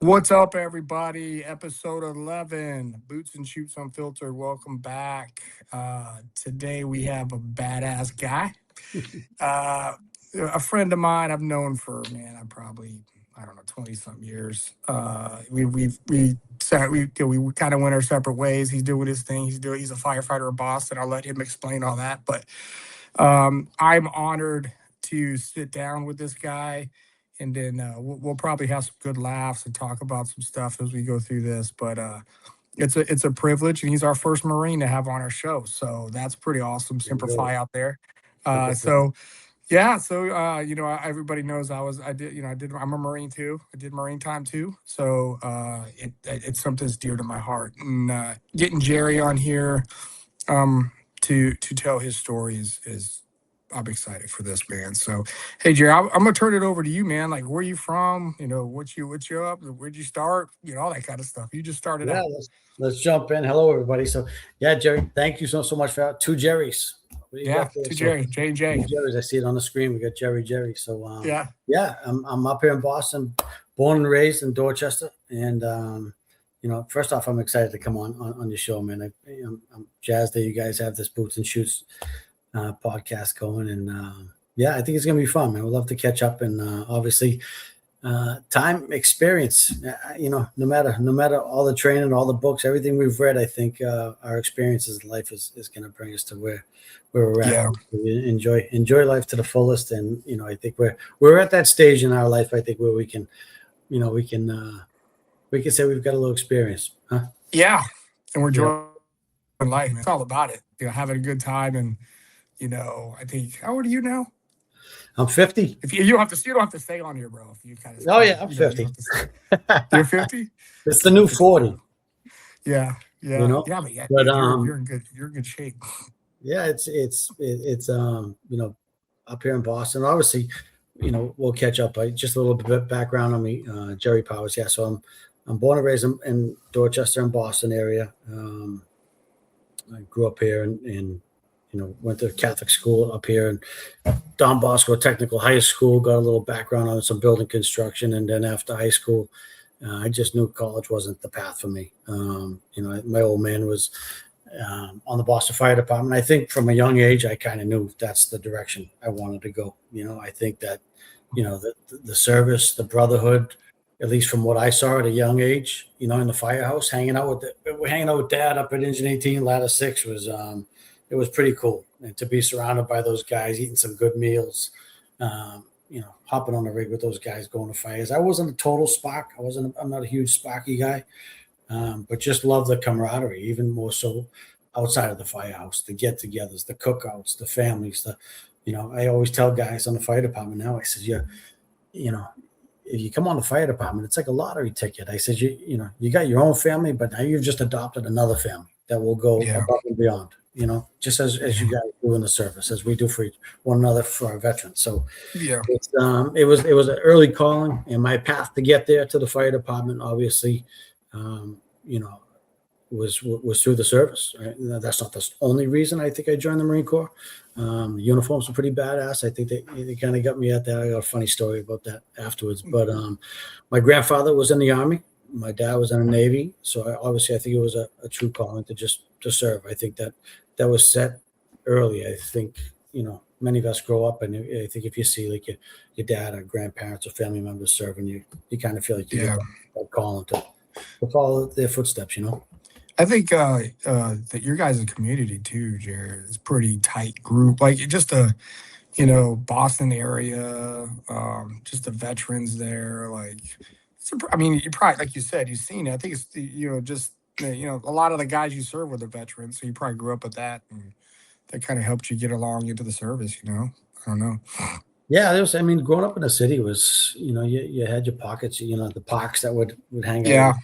What's up, everybody? Episode 11, Boots and Shoots Unfiltered. Welcome back. Today we have a badass guy. A friend of mine I've known for, man, I don't know, 20 something years. We kind of went our separate ways. He's doing his thing. He's a firefighter in Boston. I'll let him explain all that. But I'm honored to sit down with this guy, and then we'll probably have some good laughs and talk about some stuff as we go through this. But it's a privilege, and he's our first Marine to have on our show, so that's pretty awesome. Semper Fi out there. So yeah, so everybody knows I'm a Marine too. I did Marine time too, so it's something that's dear to my heart. And getting Jerry on here to tell his story is I'm excited for this, man. So, hey, Jerry, I'm gonna turn it over to you, man. Like, where you from? What you up? Where'd you start? All that kind of stuff. You just started Yeah, out. let's jump in. Hello, everybody. So, yeah, Jerry, thank you so much for two Jerrys. What do you Yeah, got there? to So, Jerry, J and J. two Jerrys. I see it on the screen. We got Jerry. So, Yeah. yeah, I'm up here in Boston, born and raised in Dorchester, and first off, I'm excited to come on your show, man. I'm jazzed that you guys have this Boots and Shoots podcast going, and yeah, I think it's gonna be fun, man. We'd love to catch up, and obviously, time experience. No matter all the training, all the books, everything we've read, I think our experiences in life is going to bring us to where we're at. Yeah. We enjoy life to the fullest, and I think we're at that stage in our life. I think where we can say we've got a little experience, huh? Yeah, and we're enjoying life. It's all about it. Having a good time, and I think, how old are you now? I'm 50. If you don't have to stay on here, bro. If you kind of. Oh yeah, I'm 50. You're 50. It's the new 40. Yeah. Yeah, but you're in good shape. Yeah, it's up here in Boston. Obviously, we'll catch up. Just a little bit of background on me, Jerry Powers. Yeah, so I'm born and raised in Dorchester and Boston area. I grew up here and went to Catholic school up here in Don Bosco Technical High School. Got a little background on some building construction, and then after high school, I just knew college wasn't the path for me. My old man was on the Boston Fire Department. I think from a young age, I kind of knew that's the direction I wanted to go. I think that the service, the brotherhood, at least from what I saw at a young age, in the firehouse, hanging out with Dad up at Engine 18, Ladder 6 was. It was pretty cool, and to be surrounded by those guys, eating some good meals, hopping on the rig with those guys, going to fires. I wasn't a total spark. I'm not a huge sparky guy, but just love the camaraderie, even more so outside of the firehouse, the get-togethers, the cookouts, the families. I always tell guys on the fire department now, I said, if you come on the fire department, it's like a lottery ticket. I said, you got your own family, but now you've just adopted another family that will go above and beyond. Just as you guys do in the service, as we do for one another for our veterans. So yeah, it was an early calling, and my path to get there to the fire department, obviously, was through the service. Right? That's not the only reason I think I joined the Marine Corps. The uniforms are pretty badass. I think they kind of got me at that. I got a funny story about that afterwards. But my grandfather was in the Army. My dad was in the Navy. So I think it was a true calling to serve. I think that was set early. I think, many of us grow up, and I think if you see like your dad or grandparents or family members serving, you kind of feel like you get that calling to follow their footsteps, I think that your guys' community too, Jared, is pretty tight group. Like just Boston area, just the veterans there. Like, you probably, like you said, you've seen it. I think it's a lot of the guys you serve were the veterans, so you probably grew up with that, and that kind of helped you get along into the service. I don't know. Yeah, growing up in the city was, you had your pockets, the parks that would hang out,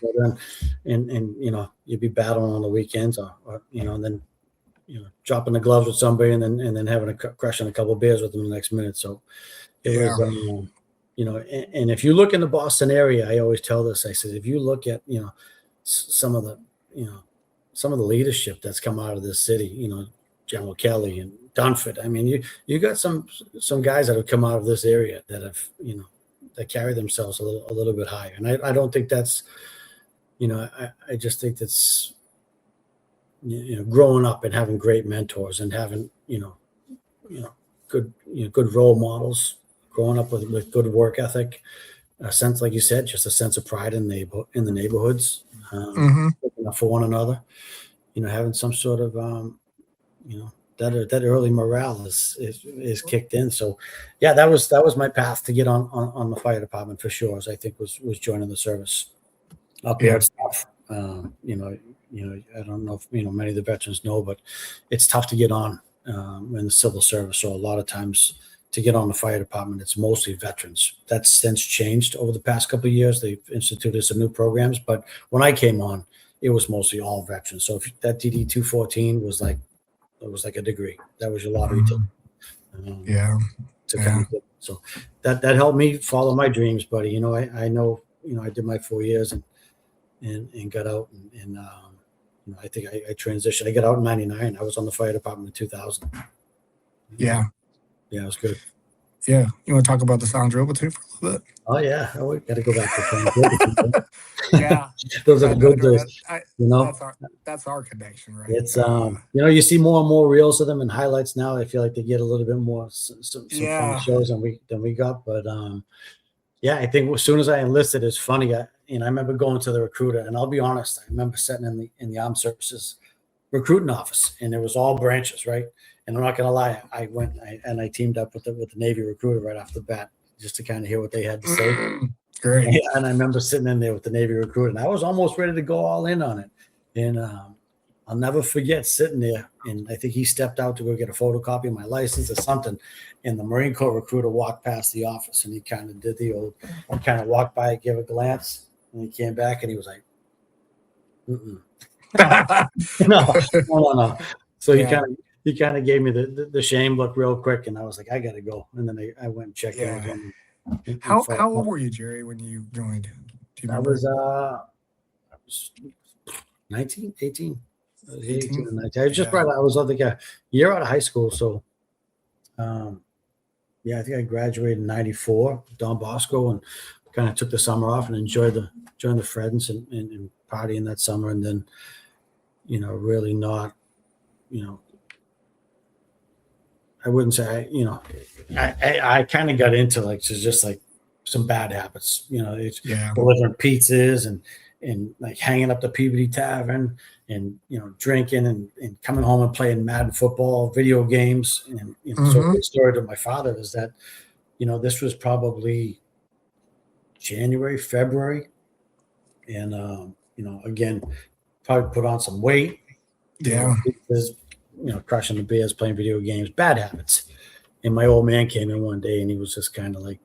and you'd be battling on the weekends, or and then, dropping the gloves with somebody, and then having a crushing a couple of beers with them the next minute. So it was, and if you look in the Boston area, I always tell this. I said, if you look at, some of the leadership that's come out of this city, General Kelly and Dunford. You got some guys that have come out of this area that have, that carry themselves a little bit higher. And I don't think that's, I just think that's, growing up and having great mentors and having, good role models, growing up with good work ethic, a sense, like you said, just a sense of pride in the neighborhoods, looking out for one another, having some sort of, that early morale is kicked in. So yeah, that was my path to get on the fire department for sure. As I think was joining the service up here. Yeah. It's tough. I don't know if many of the veterans know, but it's tough to get on in the civil service. So a lot of times to get on the fire department, it's mostly veterans. That's since changed over the past couple of years. They've instituted some new programs, but when I came on, it was mostly all veterans. So if that DD 214 was like a degree, that was your lottery ticket. To come get. So that helped me follow my dreams, buddy. I know, I did my 4 years and got out and I think I transitioned. I got out in 99. I was on the fire department in 2000. Yeah. Yeah, it was good. Yeah. You want to talk about the Silent Drill Platoon for a little bit? Oh yeah. We got to go back to Silent Drill. Yeah. Those are good days. That's our connection, right? It's you see more and more reels of them and highlights now. I feel like they get a little bit more some fun shows than we got. But yeah, I think as soon as I enlisted, it's funny. I remember going to the recruiter, and I'll be honest, I remember sitting in the armed services recruiting office, and it was all branches, right? And I'm not gonna lie, I went and I teamed up with the Navy recruiter right off the bat just to kind of hear what they had to say. Great. And I remember sitting in there with the Navy recruiter, and I was almost ready to go all in on it. And I'll never forget sitting there, and I think he stepped out to go get a photocopy of my license or something, and the Marine Corps recruiter walked past the office, and he kind of did the old, kind of walked by, gave a glance, and he came back, and he was like, no. So he kind of gave me the shame look real quick, and I was like, I got to go. And then I went and checked in again. How old were you, Jerry, when you joined? Do you remember? I was 19, 18. 18 and 19. I was like a year out of high school. So, I think I graduated in 94, Don Bosco, and kind of took the summer off and enjoyed the friends and partying that summer. And then, really not, I wouldn't say, I kind of got into just like some bad habits, it's delivering pizzas and like hanging up the Peabody Tavern and, drinking and coming home and playing Madden football, video games. And, so a good story to my father is that, this was probably January, February. And, again, probably put on some weight. Crushing the beers, playing video games, bad habits. And my old man came in one day and he was just kind of like,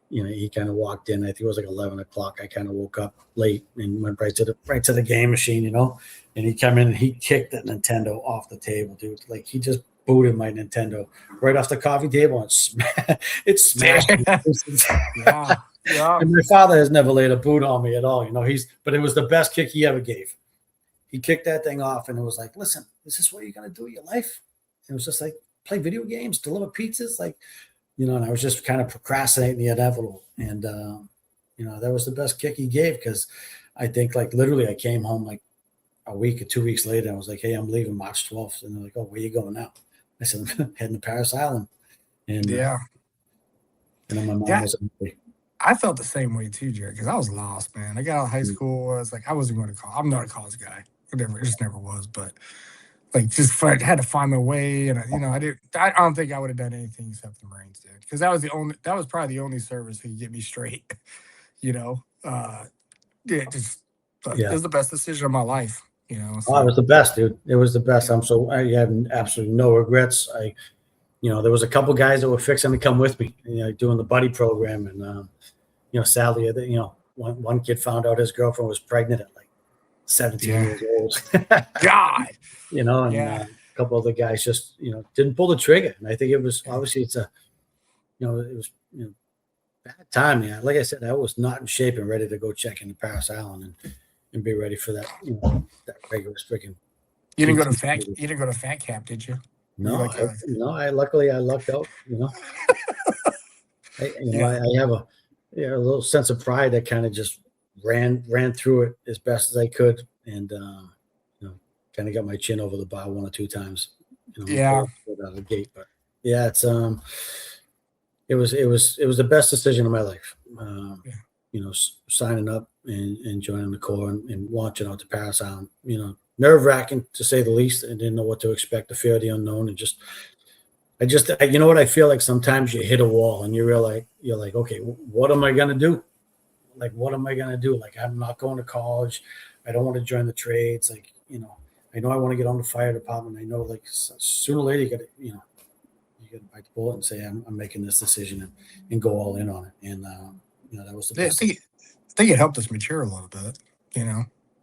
he kind of walked in. I think it was like 11 o'clock. I kind of woke up late and went right to the game machine, and he came in and he kicked that Nintendo off the table, dude. Like he just booted my Nintendo right off the coffee table and it smashed me. And my father has never laid a boot on me at all, but it was the best kick he ever gave. He kicked that thing off and it was like, listen, is this what you're going to do with your life? And it was just like, play video games, deliver pizzas, like, and I was just kind of procrastinating the inevitable. And, that was the best kick he gave because I think like literally I came home like a week or 2 weeks later. I was like, hey, I'm leaving March 12th. And they're like, oh, where you going now? I said, I'm heading to Paris Island. And and then my mom was angry. I felt the same way too, Jerry, because I was lost, man. I got out of high school. I was like, I wasn't going to college. I'm not a college guy. It just never was. But like, I had to find my way, and I don't think I would have done anything except the Marines did, because that was probably the only service that could get me straight. It was the best decision of my life. So. Oh, it was the best, dude. It was the best. I have absolutely no regrets. There was a couple guys that were fixing to come with me, doing the buddy program, and sadly, one kid found out his girlfriend was pregnant at like 17 years old. God, and a couple other guys just didn't pull the trigger, and I think it was obviously it was bad time. Like I said, I was not in shape and ready to go check into Paris Island and be ready for that that rigorous freaking. You didn't go to fat camp, did you? No, luckily I lucked out. I have a little sense of pride that kind of just ran through it as best as I could, and kind of got my chin over the bar one or two times, Yeah. out of the gate. But yeah, it was the best decision of my life. Yeah. Signing up and joining the Corps and launching out to Paris Island. Nerve wracking to say the least. I didn't know what to expect, the fear of the unknown, and you know what I feel like sometimes you hit a wall and you're like, okay, what am I gonna do? Like, what am I gonna do? Like, I'm not going to college. I don't want to join the trades. Like, I know I want to get on the fire department. I know, like, sooner or later you got to, you got to bite the bullet and say, I'm making this decision and go all in on it. And that was the I best. think it helped us mature a little bit.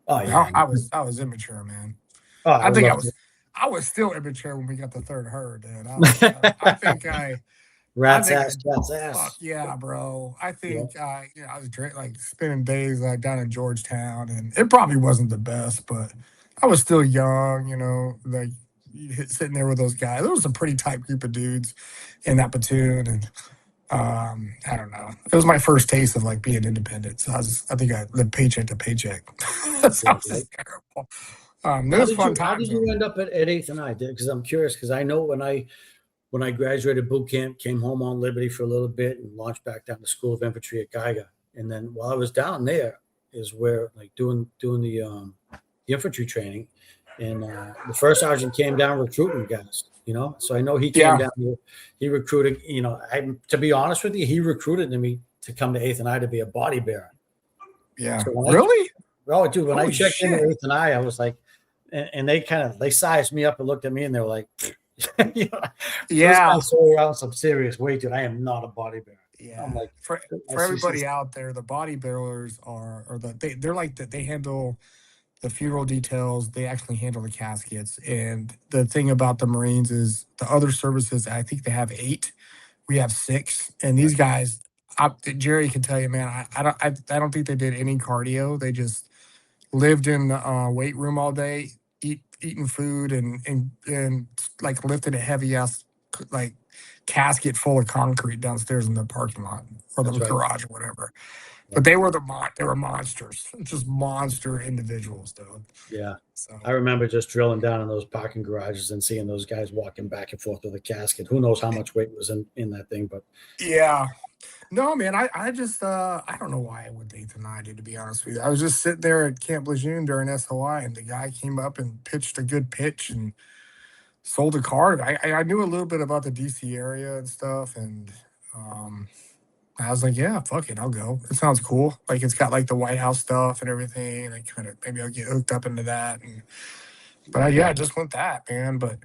Oh yeah. I was immature, man. Oh, I I would think love to. I was still immature when we got the third herd, dude. I think I Rat's think ass, cat's fuck ass. yeah, bro. I Yeah. think I was like spending days like down in Georgetown, and it probably wasn't the best, but I was still young, like sitting there with those guys. There was a pretty tight group of dudes in that platoon, and I don't know. It was my first taste of like being independent. So I think I lived paycheck to paycheck. That Yeah. sounds Right. just terrible. It was fun How times did though. you end up at 8th and I? Because I'm curious, because I know when I graduated boot camp, came home on Liberty for a little bit and launched back down to School of Infantry at Geiger. And then while I was down there is where, like, doing the infantry training, and the first sergeant came down recruiting guys. So I know he came Yeah, down here. He recruited. To be honest with you, he recruited me to come to 8th and I to be a body bearer. yeah. So Really? dude, when I Holy checked into shit. 8th and I was like, and they sized me up and looked at me and they were like, you know, this Yeah. guy's so around some serious weight, dude. I am not a body bearer. I'm Yeah. like, I For see. everybody out there, the body bearers they're like that. They handle the funeral details. They actually handle the caskets. And the thing about the Marines is the other services. I think they have 8. We have 6. And these guys, Jerry can tell you, man. I don't think they did any cardio. They just lived in the weight room all day, eating food and like lifted a heavy ass like casket full of concrete downstairs in the parking lot or the That's right. garage or whatever. Yeah. But they were monsters, just monster individuals, dude. Yeah. So I remember just drilling down in those parking garages and seeing those guys walking back and forth with a casket. Who knows how much weight was in that thing, but yeah. No, man, I just I don't know why I went to 8th and 9, to be honest with you. I was just sitting there at Camp Lejeune during SOI and the guy came up and pitched a good pitch and sold a card. I knew a little bit about the DC area and stuff, and um, I was like, yeah, fuck it, I'll go. It sounds cool. Like it's got like the White House stuff and everything. And I kind of maybe I'll get hooked up into that. But I just went that, man. But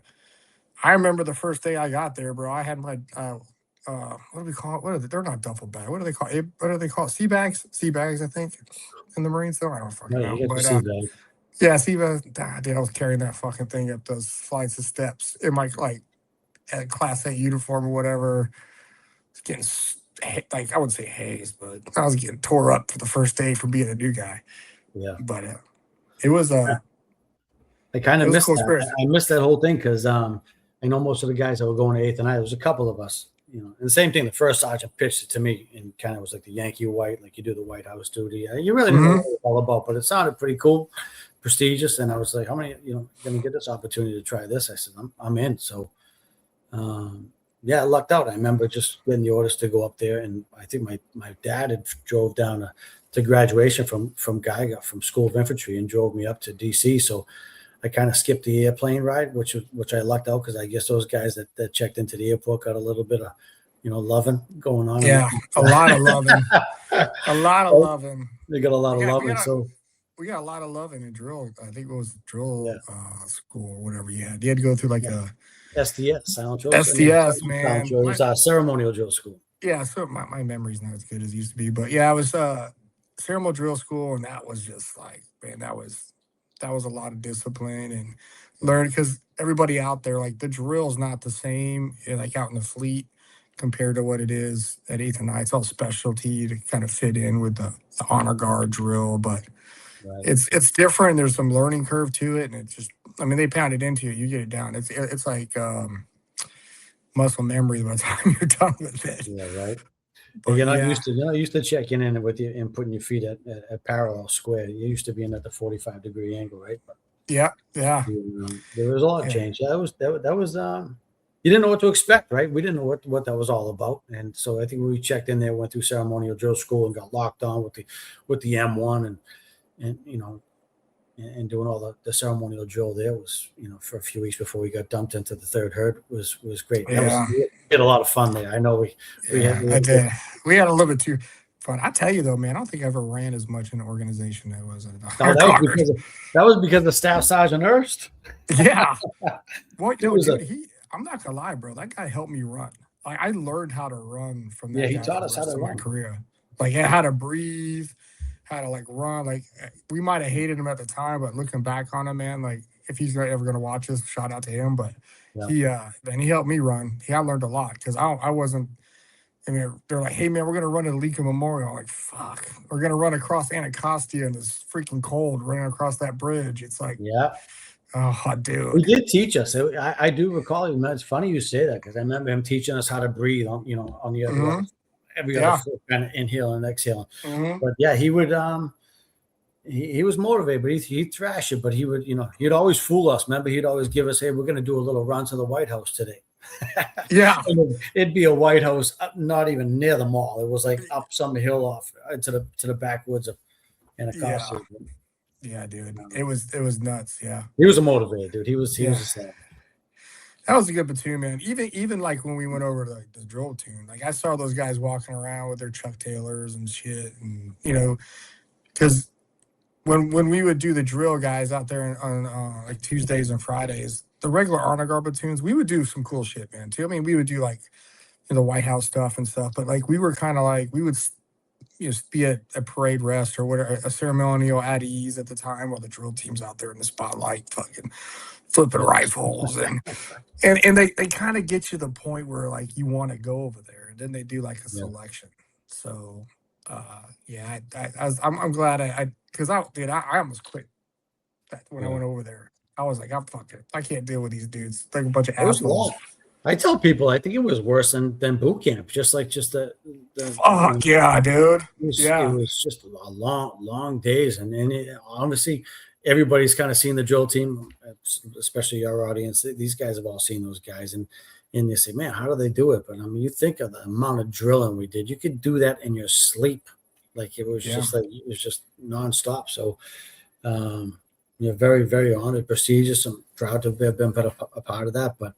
I remember the first day I got there, bro. I had my what do we call it? What are they? They're not duffel bag. What do they call it? What do they call it? Sea bags? Sea bags, I think. In the Marines, though, I don't fucking no, you know. get to But see that. yeah, sea bags. Dude, I was carrying that fucking thing up those flights of steps in my like Class A uniform or whatever. It's getting like I wouldn't say haze, but I was getting tore up for the first day for being a new guy. Yeah. But it was I kind it of was a missed cool that. experience. I missed that whole thing because I know most of the guys that were going to 8th and I, there was a couple of us, and the same thing. The first sergeant pitched it to me and kind of was like the Yankee White, like you do the White House duty. You really didn't know Hmm. what it was all about, but it sounded pretty cool, prestigious. And I was like, how many, going to get this opportunity to try this? I said, I'm in. So, yeah, I lucked out. I remember just getting the orders to go up there. And I think my dad had drove down to graduation from Geiger, from School of Infantry, and drove me up to DC. So I kind of skipped the airplane ride, which I lucked out because I guess those guys that checked into the airport got a little bit of loving going on. Yeah, a lot of loving, a lot of loving. They got a lot We of got we loving. got a So we got a lot of loving in drill. I think it was yeah, drill school or whatever you had. You had to go through like yeah. a SDS, Silent Drill. I mean, SDS, Silent man. Drill. It was ceremonial drill school. Yeah, so my memory's not as good as it used to be, but yeah, I was ceremonial drill school, and that was just like, man, that was a lot of discipline and learn because everybody out there, like the drill's not the same, like out in the fleet compared to what it is at 8th and 9. It's all specialty to kind of fit in with the honor guard drill, but Right. it's different. There's some learning curve to it, and it's just, I mean, they pound it into you, you get it down. It's like muscle memory by the time you're done with it. Yeah. Right. But yeah, you're not used to checking in with you and putting your feet at parallel square. You're used to being at the 45-degree angle, right? But yeah, yeah, there was a lot of yeah, change. That was you didn't know what to expect, right? We didn't know what that was all about, and so I think when we checked in there, went through ceremonial drill school, and got locked on with the M1, and and doing all the ceremonial drill there was, for a few weeks before we got dumped into the third herd was great. That was yeah, we had a lot of fun there. I know yeah. we I had a good. did. We had a little bit too fun. I tell you though, man, I don't think I ever ran as much in an organization as I was at No, our Congress. that was because of Staff Sergeant Erst. Yeah. Well, It was a dude, I'm not gonna lie, bro. That guy helped me run. Like I learned how to run from Yeah, that he guy for taught the us how to rest of my run. career. Like yeah, how to breathe, how to like run. Like we might have hated him at the time, but looking back on him, man, like if he's ever gonna watch this, shout out to him. But Yeah, man, he helped me run. I learned a lot because I wasn't. I mean, they're like, hey man, we're gonna run to Lincoln Memorial. I'm like, fuck, we're gonna run across Anacostia in this freaking cold, running across that bridge. It's like, yeah. oh, He dude. did teach us. I do recall him. It's funny you say that because I remember him teaching us how to breathe on on the other Hmm. every other Yeah. foot, kind of inhaling and exhaling. Hmm. But yeah, he would he was motivated, but he'd thrash it. But he would, he'd always fool us. Remember, he'd always give us, "Hey, we're going to do a little run to the White House today." Yeah. And it'd be a White House, not even near the mall. It was like up some hill off to the backwoods of Yeah. Anacostia. Yeah, dude. Um, It was nuts. Yeah. he was a motivator, dude. He Yeah. was a sad. That was a good platoon, man. Even like when we went over to like the drill platoon, like I saw those guys walking around with their Chuck Taylors and shit, and because when we would do the drill guys out there on like Tuesdays and Fridays, the regular honor guard platoons, we would do some cool shit, man. Too. I mean, we would do like the White House stuff and stuff, but like we were kind of like we would be at a parade rest or whatever, a ceremonial at ease at the time while the drill team's out there in the spotlight, fucking flipping Yeah. rifles and they kind of get you the point where like you want to go over there, and then they do like a Yeah. selection. So yeah, I'm glad because I almost quit when I Yeah. went over there. I was like, I'm fucking, I can't deal with these dudes. Like a bunch of It was assholes. long. I tell people I think it was worse than boot camp. Just the Fuck yeah, dude. it Yeah, was just a long days, and honestly, everybody's kind of seen the drill team, especially our audience. These guys have all seen those guys, and they say, man, how do they do it? But I mean, you think of the amount of drilling we did. You could do that in your sleep, like it was yeah, just nonstop. So very, very honored, prestigious. I'm proud to have been a part of that. But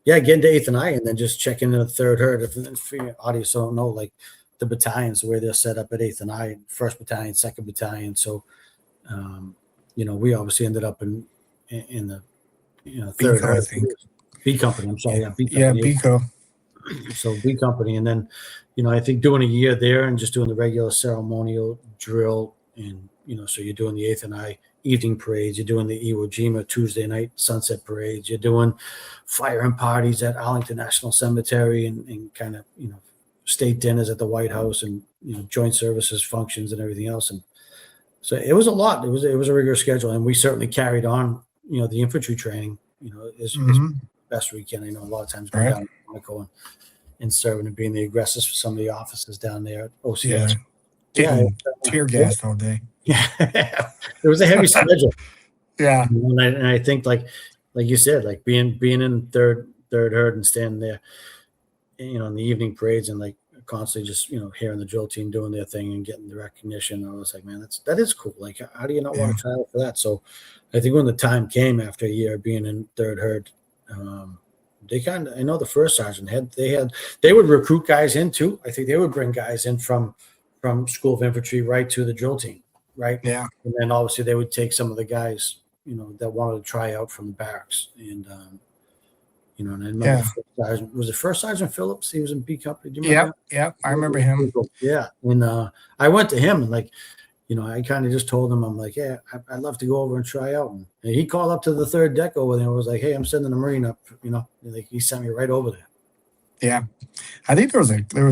yeah, getting to eighth and I, and then just checking in the third herd. If your audience don't know, like the battalions where they're set up at eighth and I, first battalion, second battalion. So, we obviously ended up in the third Bico, I herd, think. B company. I'm sorry, Yeah, yeah, B yeah, company. Bico. So B company, and then I think doing a year there and just doing the regular ceremonial drill, and so you're doing the eighth and I evening parades, you're doing the Iwo Jima Tuesday night sunset parades, you're doing firing parties at Arlington National Cemetery, and kind of state dinners at the White House, and joint services functions and everything else. And so it was a lot. It was a rigorous schedule, and we certainly carried on the infantry training is Hmm. best we can. I know a lot of times going Right. down to Monaco and serving and being the aggressors for some of the officers down there at Yeah, OCS. Yeah, getting tear gassed all day. yeah. It was a heavy schedule. Yeah, And I think like you said, like being in third herd and standing there, in the evening parades, and like constantly just hearing the drill team doing their thing and getting the recognition. I was like, man, that is cool. Like, how do you not yeah, want to try out for that? So I think when the time came after a year of being in third herd, they kind of, I know the first sergeant they would recruit guys in too. I think they would bring guys in from School of Infantry right to the drill team, right? yeah, And then obviously they would take some of the guys, that wanted to try out from the barracks. And and I remember yeah, the first sergeant, was it First Sergeant Phillips? He was in B company. Do you remember yep, him? yep. I It remember was pretty him. cool. Yeah. And I went to him, and like, I kind of just told him, I'm like, yeah, I'd love to go over and try out. And he called up to the third deck over there and was like, hey, I'm sending a Marine up, like he sent me right over there. Yeah, I think there was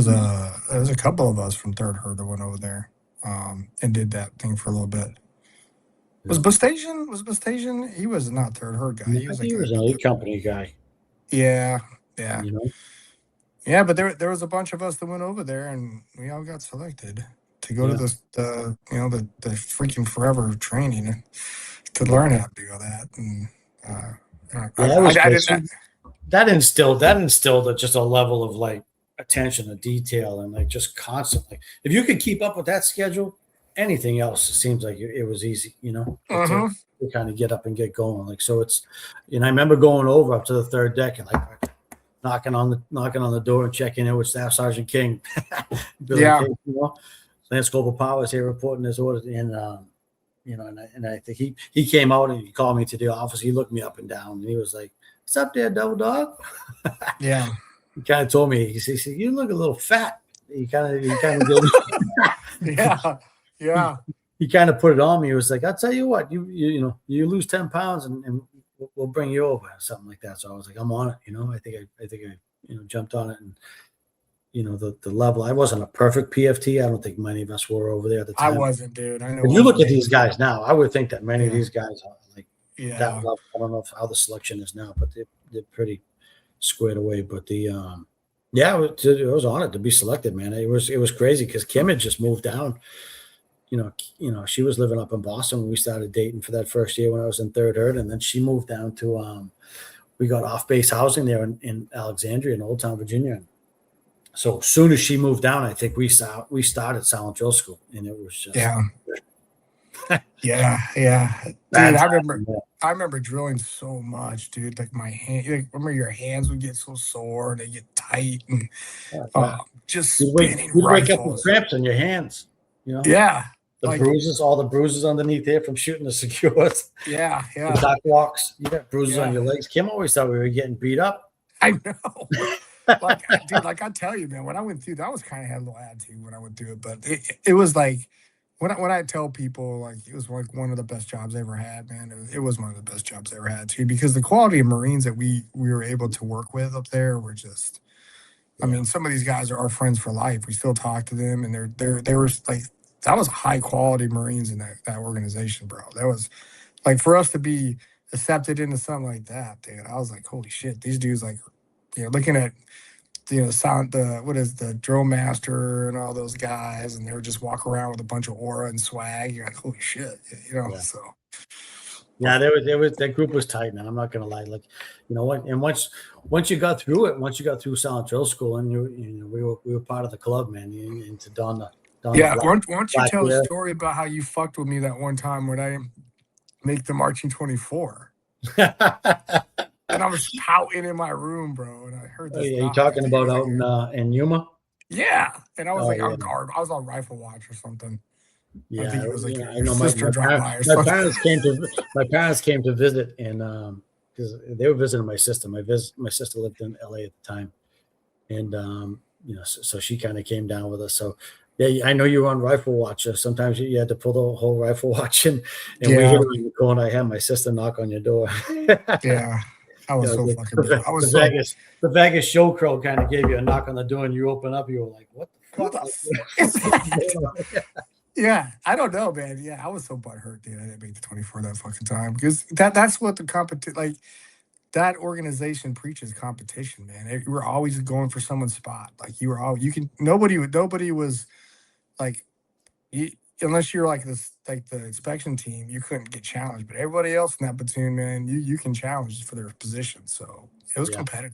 a couple of us from Third Herd that went over there, and did that thing for a little bit. Was Yeah. Bastasian? Was Bastasian? He was not Third Herd guy. He I was think like he was an A company guy, yeah, yeah. you know. Yeah, but there was a bunch of us that went over there, and we all got selected to go to Yeah. the freaking forever training to learn how to do that. And Yeah, that was I great. didn't. See, that instilled just a level of like attention to detail and like just constantly. If you could keep up with that schedule, anything else it seems like it was easy, like to Mm-hmm. kind of get up and get going. Like so, it's. I remember going over up to the third deck and like knocking on the door and checking in with Staff Sergeant King. Be like, Yeah. hey, Lance Corporal Powers here reporting his orders, and and I think he came out and he called me to the office. He looked me up and down and he was like, "What's up there, Double Dog?" Yeah. He kind of told me, he said, "You look a little fat." He kind of gave me, Yeah. Yeah. he kind of put it on me. He was like, "I'll tell you what, you lose 10 pounds and we'll bring you over," something like that. So I was like, "I'm on it." I think I jumped on it, and the level. I wasn't a perfect PFT. I don't think many of us were over there at the I time. wasn't, dude. I know If I you look at wasn't. these guys now, I would think that many of Yeah. these guys are like that Yeah. level. I don't know how the selection is now, but they're pretty squared away. But yeah, it was honored to be selected, man. It was crazy because Kim had just moved down. She was living up in Boston when we started dating for that first year when I was in third herd, and then she moved down to. We got off base housing there in Alexandria in Old Town, Virginia. So as soon as she moved down, I think we started Silent Drill School, and it was just Yeah. Yeah. Yeah. Dude, bad time. I remember drilling so much, dude. Like my hand, like, remember your hands would get so sore, they get tight, and Yeah. just You'd wake, spinning you'd wake up with rifles. cramps in your hands. Yeah. The Like, bruises, all the bruises underneath there from shooting the secures, yeah. the Yeah. duck walks. You got bruises on Yeah. your legs. Kim always thought we were getting beat up. I know. Like, dude, like I tell you, man, when I went through that, was kind of had a little attitude when I went through it, but it was like when I tell people like it was like one of the best jobs I ever had, man. It was one of the best jobs I ever had too, because the quality of Marines that we were able to work with up there were just. I Yeah, mean, some of these guys are our friends for life. We still talk to them, and they were like that was high quality Marines in that organization, bro. That was like for us to be accepted into something like that, dude. I was like, holy shit, these dudes like looking at the what is the drill master and all those guys, and they would just walk around with a bunch of aura and swag. You're like, holy shit, yeah, So, yeah. but There was that group was tight, man. I'm not gonna lie. Like, what? And once you got through it, once you got through Silent Drill School, and we were part of the club, man. And to don the yeah, why don't you black tell a hair. story about how you fucked with me that one time when I make the marching 24, and I was pouting in my room, bro, and I heard Are this you knock. I talking think it about was like out in Yuma? yeah, and I was Oh like yeah, I was on rifle watch or something. I think yeah. it was like I your know my sister my, dropped par- by or my something. parents came to visit, and because they were visiting my sister. My sister lived in LA at the time, and so she kind of came down with us. So yeah, I know you were on rifle watch. Sometimes you had to pull the whole rifle watch in, and we hid Yeah, in the corner. I had my sister knock on your door. yeah, I was so the, fucking the, bro. Ve- I the was so Vegas the Vegas show crow kind of gave you a knock on the door, and you open up. You were like, "What the who fuck?" the Like, fuck is what's that? going on? Yeah, I don't know, man. Yeah, I was so butthurt, dude. I didn't make the 24 that fucking time because that's what the competition like that organization preaches competition, man. You were always going for someone's spot. Like you were all you can nobody was like you, unless you're like this like the inspection team, you couldn't get challenged. But everybody else in that platoon, man, you can challenge for their position. So it was Yeah. competitive.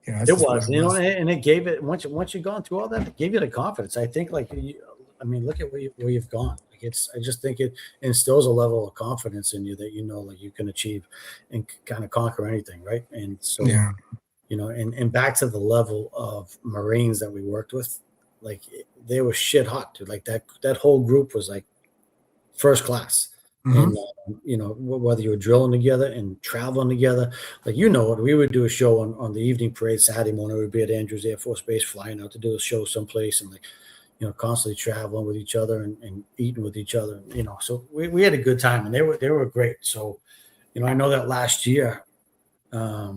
That's It just what was, it was. and it gave it once you've gone through all that, it gave you the confidence. I think, I mean, look at where you've gone. Like I just think it instills a level of confidence in you that like you can achieve and kind of conquer anything, right? And so, Yeah. and back to the level of Marines that we worked with, like they were shit hot, dude. Like that whole group was like first class. Hmm. And whether you were drilling together and traveling together, like we would do a show on the evening parade Saturday morning. We'd be at Andrews Air Force Base, flying out to do a show someplace, and like constantly traveling with each other and eating with each other. So we had a good time, and they were great. So I know that last year, I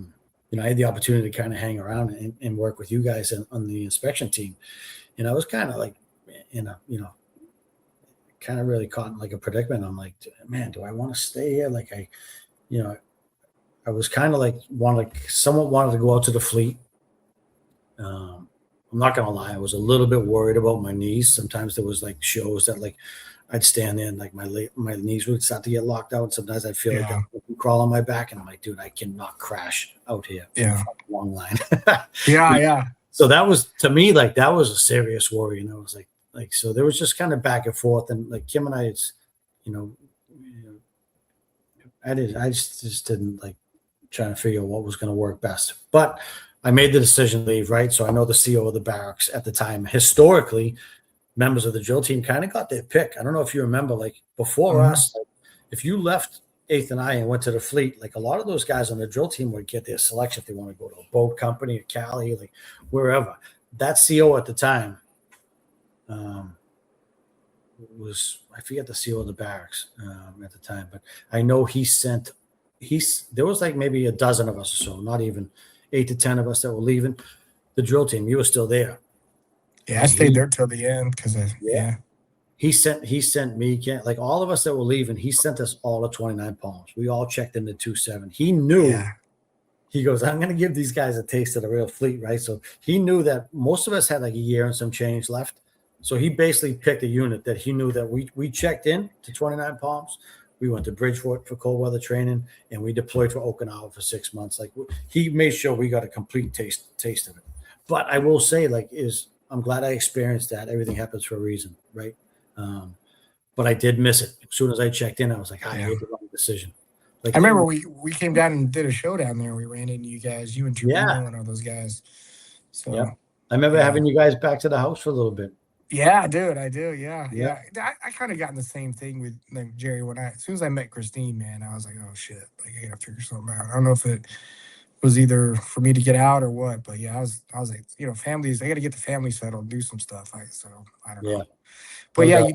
had the opportunity to kind of hang around and work with you guys on the inspection team, and I was kind of like in a kind of really caught in like a predicament. I'm like, man, do I want to stay here? Like you know, I was kind of like somewhat wanted to go out to the fleet, I'm not gonna lie, I was a little bit worried about my knees. Sometimes there was like shows that like I'd stand there and like my knees would start to get locked out. Sometimes I'd feel like Yeah. a crawl on my back, and I'm like, dude, I cannot crash out here in the Yeah. fucking long line. Yeah. Yeah. So that was, to me, like that was a serious worry, and I was like so there was just kind of back and forth, and like Kim and I, it's you know, I just didn't like trying to figure out what was going to work best, but I made the decision to leave, right? So I know the CO of the barracks at the time, historically, members of the drill team kind of got their pick. I don't know if you remember, like before us, like, if you left 8th and I and went to the fleet, like a lot of those guys on the drill team would get their selection if they want to go to a boat company, a Cali, like wherever. That CO at the time was, I forget the CO of the barracks at the time, but I know there was like maybe a dozen of us or so, not even 8 to 10 of us that were leaving the drill team. You were still there. Yeah. I stayed there till the end because he sent me, like all of us that were leaving, he sent us all to 29 Palms. We all checked into 2-7. He knew. Yeah. He goes, I'm going to give these guys a taste of the real fleet, right? So he knew that most of us had like a year and some change left. So he basically picked a unit that he knew that we checked in to 29 Palms. We went to Bridgeport for cold weather training, and we deployed for Okinawa for 6 months. Like he made sure we got a complete taste of it. But I will say, like, I'm glad I experienced that. Everything happens for a reason, right? But I did miss it. As soon as I checked in, I was like, I made the wrong decision. Like, I remember we came down and did a show down there. We ran into you guys, you and Trevino and all those guys. So I remember having you guys back to the house for a little bit. Yeah, dude, I do. Yeah. I kind of gotten the same thing with like Jerry as soon as I met Christine, man, I was like, oh shit, like I gotta figure something out. I don't know if it was either for me to get out or what, but yeah, I was like, families, I got to get the family settled, do some stuff. So I don't know. But yeah,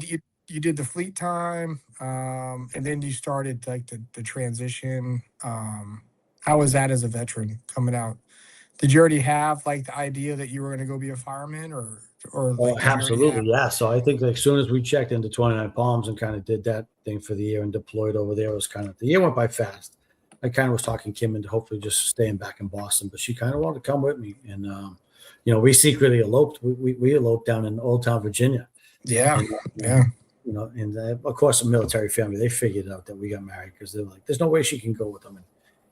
you did the fleet time, and then you started like the transition. How was that as a veteran coming out? Did you already have like the idea that you were going to go be a fireman, or like did you already have? Yeah. So I think like as soon as we checked into 29 Palms and kind of did that thing for the year and deployed over there, it was kind of, the year went by fast. I kind of was talking Kim into hopefully just staying back in Boston, but she kind of wanted to come with me. And, we secretly eloped. We eloped down in Old Town, Virginia. Yeah. And of course, a military family, they figured out that we got married because they were like, there's no way she can go with them.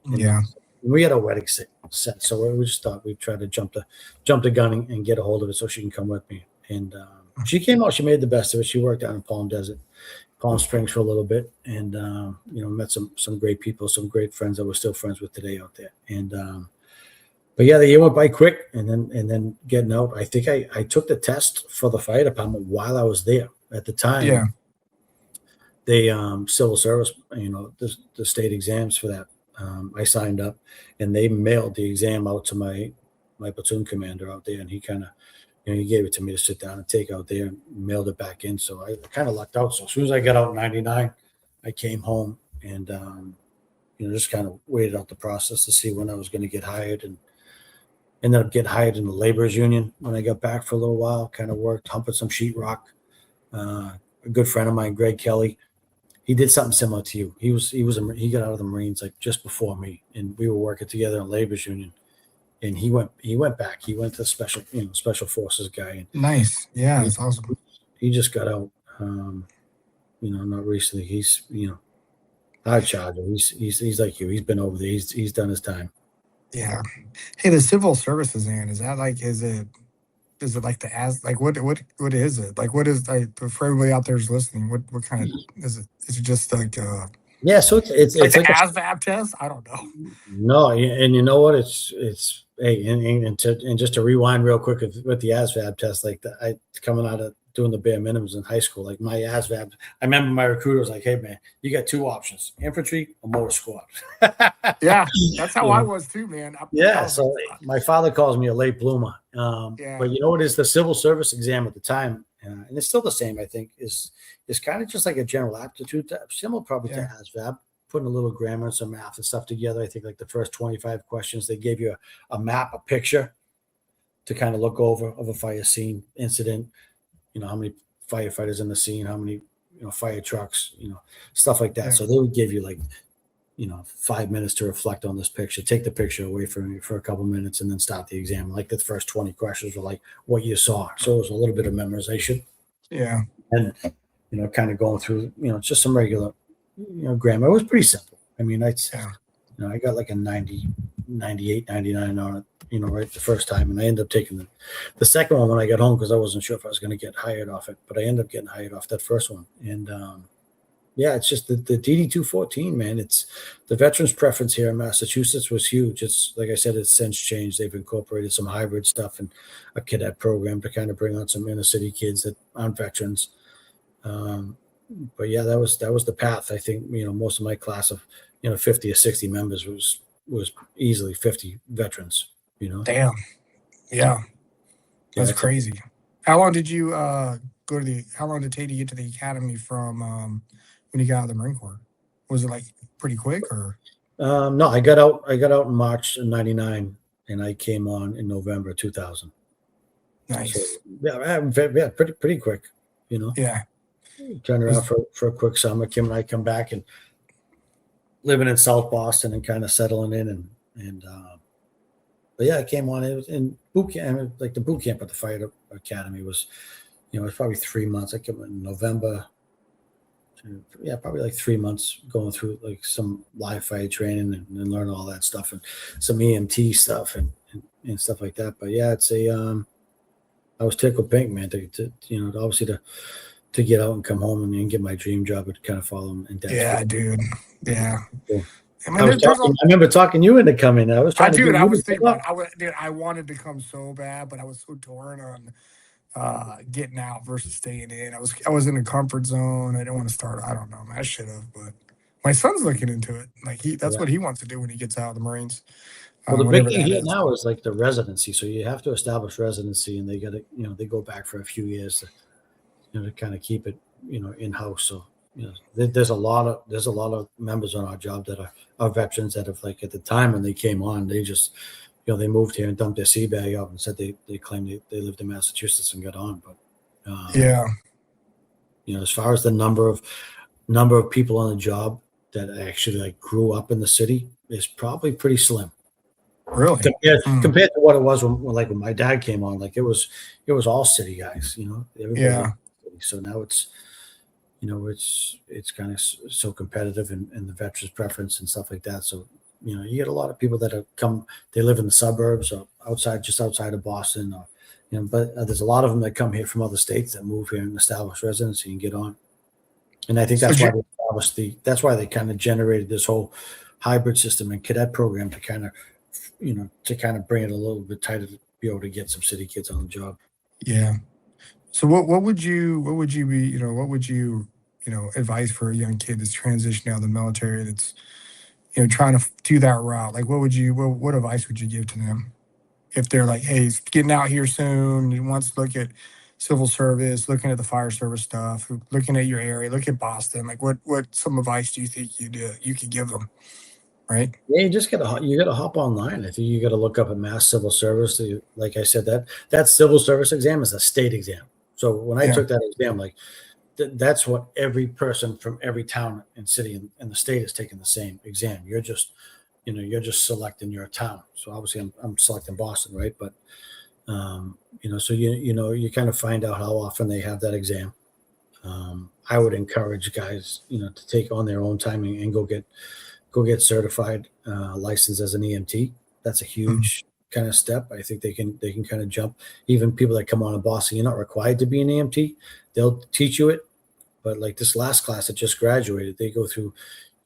And we had a wedding set. So we just thought we'd try to jump the gun and get a hold of it so she can come with me. And she came out, she made the best of it. She worked out in Palm Springs for a little bit, and met some great people, some great friends that we're still friends with today out there. And but yeah, the year went by quick, and then getting out. I think I took the test for the fire department while I was there at the time. Yeah. They civil service, the state exams for that. I signed up, and they mailed the exam out to my platoon commander out there, and he kind of. He gave it to me to sit down and take out there and mailed it back in. So I kind of lucked out. So as soon as I got out in 99, I came home and, just kind of waited out the process to see when I was going to get hired, and ended up getting hired in the laborers union when I got back for a little while, kind of worked, humping some sheetrock. A good friend of mine, Greg Kelly, he did something similar to you. He got out of the Marines like just before me, and we were working together in laborers union. And he went back. He went to special forces guy. And nice. Yeah, that's awesome. He just got out. Not recently. He's high charger. He's like you. He's been over there. He's done his time. Yeah. Hey, the civil services, man, is that like is it like what is it? Like what is for everybody out there who's listening, what kind of is it? Is it just like yeah, so it's like an ASVAB test? I don't know. No, and you know what? It's hey, and just to rewind real quick with the ASVAB test, like coming out of doing the bare minimums in high school, like my ASVAB, I remember my recruiter was like, "Hey man, you got two options: infantry or motor squad." Yeah, that's how I was too, man. So my father calls me a late bloomer. But you know what is the civil service exam at the time, and it's still the same. I think is kind of just like a general aptitude test, similar probably to ASVAB. Putting a little grammar and some math and stuff together. I think like the first 25 questions, they gave you a map, a picture to kind of look over of a fire scene incident. How many firefighters in the scene, how many, fire trucks, stuff like that. Yeah. So they would give you like, 5 minutes to reflect on this picture, take the picture away from you for a couple minutes, and then start the exam. Like the first 20 questions were like what you saw. So it was a little bit of memorization. Yeah. And, kind of going through, just some regular, grammar. It was pretty simple. I mean, I got like a 90, 98, 99 on it, right the first time. And I ended up taking the second one when I got home because I wasn't sure if I was going to get hired off it, but I ended up getting hired off that first one. And, it's just the DD 214, man. It's the veterans preference here in Massachusetts was huge. It's like I said, it's since changed. They've incorporated some hybrid stuff and a cadet program to kind of bring on some inner city kids that aren't veterans. But yeah, that was the path. I think, most of my class of, 50 or 60 members was easily 50 veterans, Damn. Yeah. That's crazy. How long did you how long did it take to get to the academy from when you got out of the Marine Corps? Was it like pretty quick or? No, I got out in March of 99 and I came on in November 2000. Nice. So, pretty quick, Yeah. Turned around for a quick summer. Kim and I come back and living in South Boston and kind of settling in but yeah, I came on. It was in boot camp, like the boot camp at the fire academy was, it was probably 3 months. I came in November. Probably like 3 months going through like some live fire training and learn all that stuff and some EMT stuff and stuff like that. But yeah, it's I was tickled pink, man, to obviously to get out and come home and get my dream job and kind of follow in depth. Yeah, dude. Yeah. Cool. I remember talking you into coming. I was trying to. I was thinking about. I wanted to come so bad, but I was so torn on getting out versus staying in. I was in a comfort zone. I didn't want to start. I don't know. I should have, but my son's looking into it. Like that's what he wants to do when he gets out of the Marines. Well, the big thing here now is like the residency. So you have to establish residency, and they got to, they go back for a few years to kind of keep it, in house. So there's a lot of members on our job that are veterans that have, like, at the time when they came on, they just, they moved here and dumped their sea bag out and said they claimed they lived in Massachusetts and got on. But as far as the number of people on the job that actually like grew up in the city is probably pretty slim. Really, compared to what it was when my dad came on, like it was all city guys, everybody. So now it's kind of so competitive in the veterans preference and stuff like that. So you get a lot of people that they live in the suburbs or just outside of Boston, or but there's a lot of them that come here from other states that move here and establish residency and get on. And I think that's why they kind of generated this whole hybrid system and cadet program to kind of bring it a little bit tighter to be able to get some city kids on the job. Yeah. So what would you advise for a young kid that's transitioning out of the military that's trying to do that route? Like what advice would you give to them if they're like, hey, he's getting out here soon, he wants to look at civil service, looking at the fire service stuff, looking at your area, look at Boston. Like what some advice do you think you could give them? Right. Yeah, you gotta hop online. I think you gotta look up a Mass Civil Service. Like I said, that civil service exam is a state exam. So when I took that exam, like that's what every person from every town and city in the state is taking the same exam. You're just selecting your town. So obviously I'm selecting Boston, right? But so you kind of find out how often they have that exam. I would encourage guys, to take on their own time and go get certified, licensed as an EMT. That's a huge kind of step. I think they can kind of jump. Even people that come on in Boston, you're not required to be an EMT. They'll teach you it. But like this last class that just graduated, they go through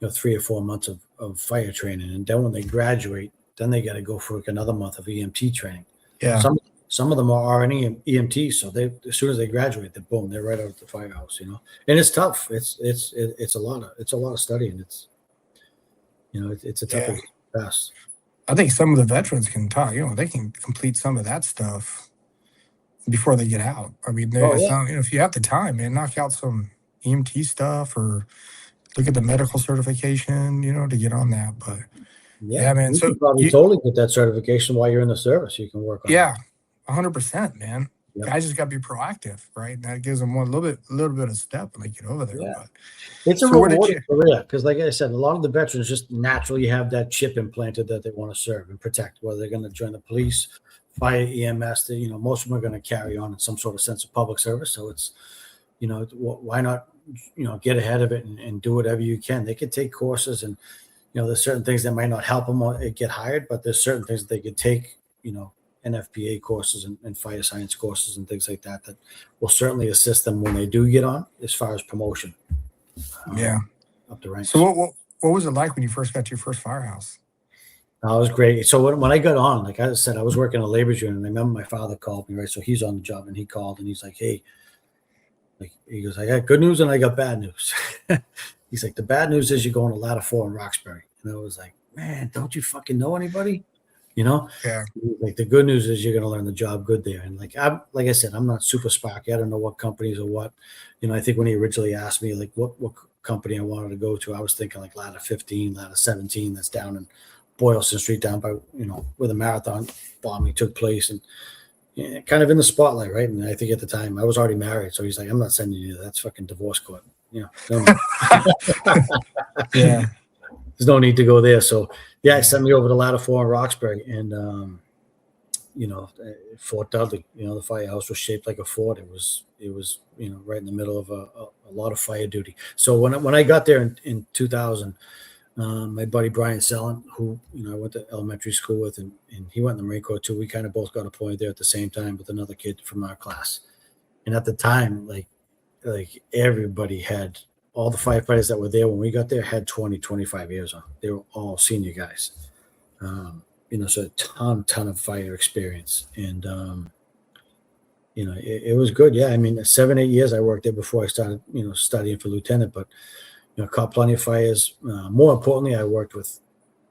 3 or 4 months of fire training, and then when they graduate, then they got to go for like another month of EMT training. Yeah. Some of them are already EMTs, so as soon as they graduate, they're right out of the firehouse, And it's tough. It's a lot of studying. It's it's a tough pass. I think some of the veterans can talk. They can complete some of that stuff before they get out. I mean, if you have the time, man, knock out some EMT stuff or look at the medical certification, to get on that. But man. You can probably totally get that certification while you're in the service. You can work on it. 100%, man. Yep. guys just got to be proactive, right? And that gives them a little bit of step when they get over there. Yeah. But It's a so where did rewarding you? career because, like I said, a lot of the veterans just naturally have that chip implanted that they want to serve and protect. Whether they're going to join the police, fire, EMS, most of them are going to carry on in some sort of sense of public service. So it's, why not, get ahead of it and do whatever you can. They could take courses, and there's certain things that might not help them get hired, but there's certain things that they could take, NFPA courses and fire science courses and things like that will certainly assist them when they do get on as far as promotion. Yeah. Up the ranks. So what was it like when you first got to your first firehouse? That was great. So when I got on, like I said, I was working a labor union, and I remember my father called me, right? So he's on the job, and he called, and he's like, "Hey," like he goes, "I got good news and I got bad news." He's like, "The bad news is you're going to ladder 4 in Roxbury," and I was like, "Man, don't you fucking know anybody?" Yeah. Like the good news is you're going to learn the job good there. And like I said, I'm not super sparky. I don't know what companies or what. I think when he originally asked me like what company I wanted to go to, I was thinking like ladder 15, ladder 17. That's down in Boylston Street, down by where the marathon bombing took place, and kind of in the spotlight, right? And I think at the time I was already married, so he's like, "I'm not sending you. That's fucking divorce court." No Yeah. There's no need to go there. So yeah, it sent me over to ladder 4 in Roxbury, and Fort Dudley. The firehouse was shaped like a fort. It was right in the middle of a lot of fire duty. So when I got there in 2000, my buddy Brian Selland, who I went to elementary school with, and he went in the Marine Corps too. We kind of both got appointed there at the same time with another kid from our class. And at the time, like everybody had, all the firefighters that were there when we got there had 20, 25 years on. They were all senior guys. So a ton of fire experience. And, it was good. Yeah. I mean, 7, 8 years I worked there before I started, studying for lieutenant, but, caught plenty of fires. More importantly, I worked with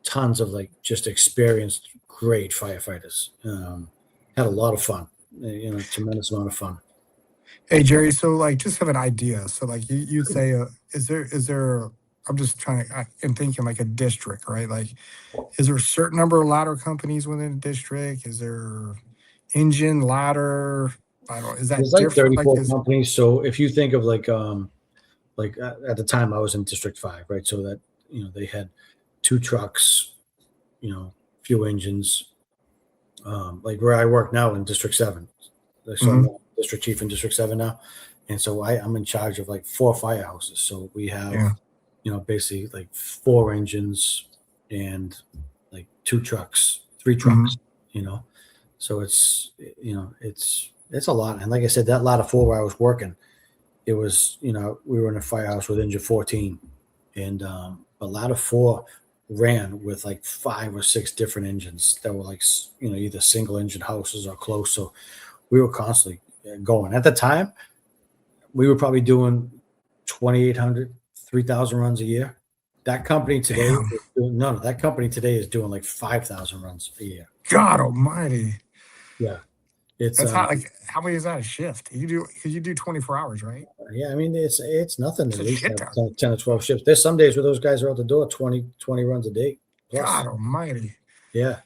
tons of just experienced, great firefighters. Had a lot of fun, tremendous amount of fun. Hey Jerry, so just have an idea. So you'd say, is there? I'm just trying to. I'm thinking like a district, right? Like, is there a certain number of ladder companies within a district? Is there engine ladder? I don't. Is There's that like different? 34 companies. So if you think of like at the time I was in District 5, right? So that they had 2 trucks, few engines. Like where I work now in District 7. So I'm district chief in District 7 now. And so I'm in charge of like 4 firehouses. So we have, basically like 4 engines and like 2 trucks, 3 trucks, So it's a lot. And like I said, that ladder 4 where I was working, it was, we were in a firehouse with engine 14, and a ladder 4 ran with like 5 or 6 different engines that were like, either single engine houses or close. So we were constantly going. At the time, we were probably doing 2,800, 3,000 runs a year. That company today, that company today is doing like 5,000 runs a year. God Almighty! Yeah, That's how many is that a shift? You do 24 hours, right? Yeah, I mean it's nothing. It's At a least shit ton. 10 or 12 shifts. There's some days where those guys are out the door 20 runs a day plus. God Almighty! Yeah,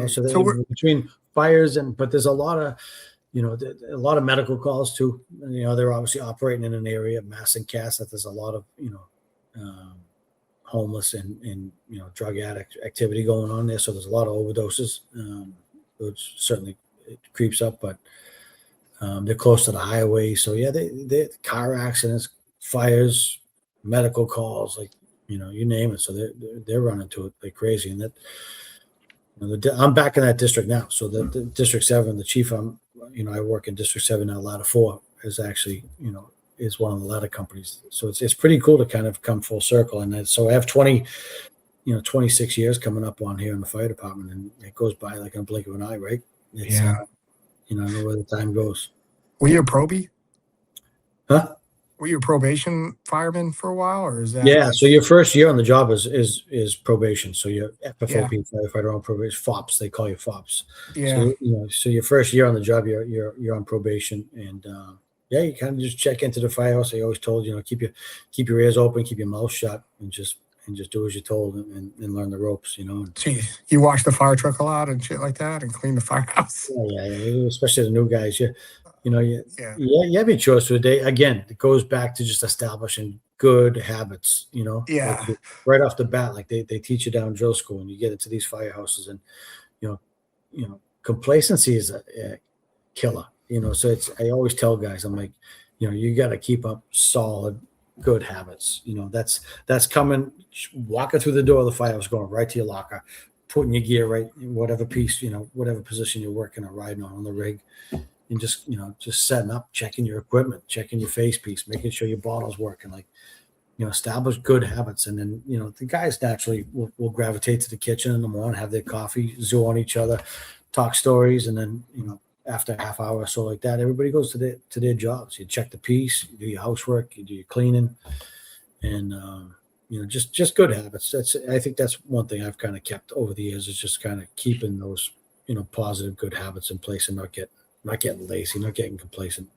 So between fires but there's a lot of a lot of medical calls too. They're obviously operating in an area, mass and cast, that there's a lot of homeless and drug addict activity going on there. So there's a lot of overdoses, which certainly it creeps up, but they're close to the highway. So yeah, they car accidents, fires, medical calls, like you name it. So they're running to it like crazy. And that I'm back in that district now. So the District 7, the chief, I work in District 7 now. Ladder 4 is actually is one of the ladder companies. So it's pretty cool to kind of come full circle. And so I have 26 years coming up on here in the fire department, and it goes by like a blink of an eye, right? It's, I don't know where the time goes. Were you a probie? Huh? Were you a probation fireman for a while, or is that? Yeah. So your first year on the job is probation. So you're FFOP, firefighter on probation, FOPS. They call you FOPS. Yeah. So, so your first year on the job, you're on probation, and you kind of just check into the firehouse. I always told keep your ears open, keep your mouth shut, and just do as you're told, and learn the ropes. Gee, you wash the fire truck a lot and shit like that, and clean the firehouse. Yeah, especially the new guys. Yeah. Yeah, be chores for the day. Again, it goes back to just establishing good habits, like Yeah. right off the bat, like they teach you down drill school and you get into these firehouses and, you know, complacency is a killer, so I always tell guys, I'm like, you got to keep up solid, good habits. That's coming, walking through the door of the firehouse, going right to your locker, putting your gear right in whatever piece, whatever position you're working or riding on the rig, and just setting up, checking your equipment, checking your face piece, making sure your bottle's working, like, establish good habits. And then, the guys naturally will gravitate to the kitchen in the morning, have their coffee, zoo on each other, talk stories. And then, after a half hour or so like that, everybody goes to their jobs. You check the piece, you do your housework, you do your cleaning, and, just good habits. I think that's one thing I've kind of kept over the years, is just kind of keeping those, positive, good habits in place and not getting lazy, not getting complacent.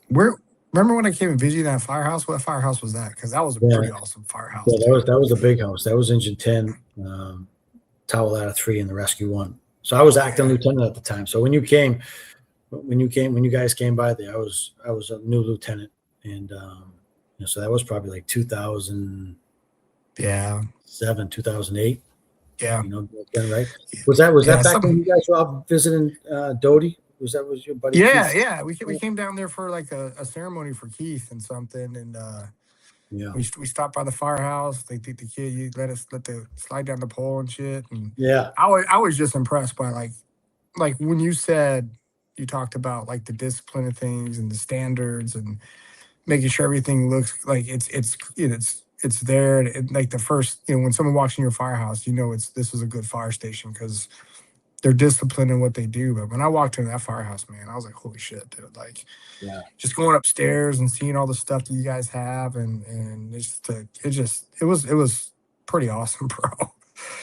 Remember when I came and visited that firehouse? What firehouse was that? Because that was a Yeah, pretty awesome firehouse yeah, too. that was the big house. That was engine 10, tower ladder 3, and the rescue 1. So I was acting lieutenant at the time. So when you guys came by there, I was a new lieutenant, and so that was probably like 2007, Yeah. 2008. Yeah. Right? Was that back when Some, you guys were out visiting Doty? Was your buddy yeah, Keith? yeah. We came down there for like a ceremony for Keith and something, and Yeah. we stopped by the firehouse. They think the kid, you let the slide down the pole and shit. And Yeah. I was just impressed by like when you said, you talked about like the discipline of things and the standards and making sure everything looks like it's there. And like the first, when someone walks in your firehouse, this is a good fire station because they're disciplined in what they do. But when I walked into that firehouse, man, I was like, holy shit, dude! Like, Yeah. just going upstairs and seeing all the stuff that you guys have, and it was pretty awesome, bro.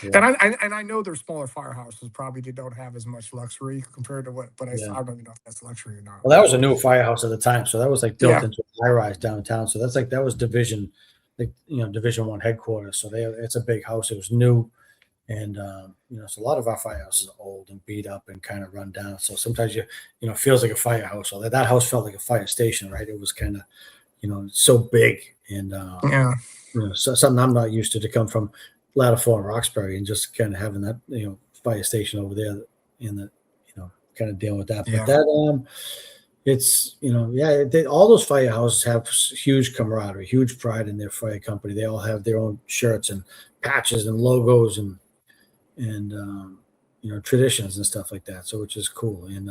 Yeah. And I know there's smaller firehouses probably they don't have as much luxury compared to but Yeah. I don't even know if that's luxury or not. Well, that was a new firehouse at the time, so that was like built Yeah. into a high rise downtown. So that was division, like Division 1 headquarters. So it's a big house. It was new, and so a lot of our firehouses are old and beat up and kind of run down. So sometimes it feels like a firehouse. So that house felt like a fire station, right? It was kind of so big, and Yeah. so something I'm not used to come from Ladder 4 in Roxbury and just kind of having that fire station over there in the kind of dealing with that. Yeah. But that it's all those firehouses have huge camaraderie, huge pride in their fire company. They all have their own shirts and patches and logos and traditions and stuff like that. So which is cool. And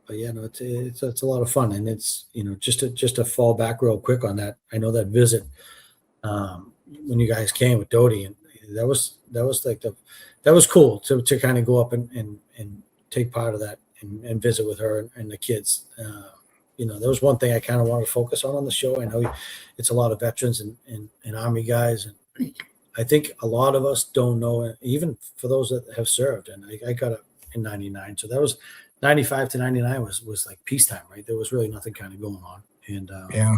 but yeah, no, it's a lot of fun. And it's just to fall back real quick on that. I know that visit when you guys came with Dodie, and that was like that was cool to kind of go up and take part of that and visit with her and the kids. There was one thing I kind of wanted to focus on the show. I know it's a lot of veterans and Army guys, and I think a lot of us don't know, even for those that have served. And I got it in '99, so that was 95 to 99 was like peacetime, right? There was really nothing kind of going on, and Yeah.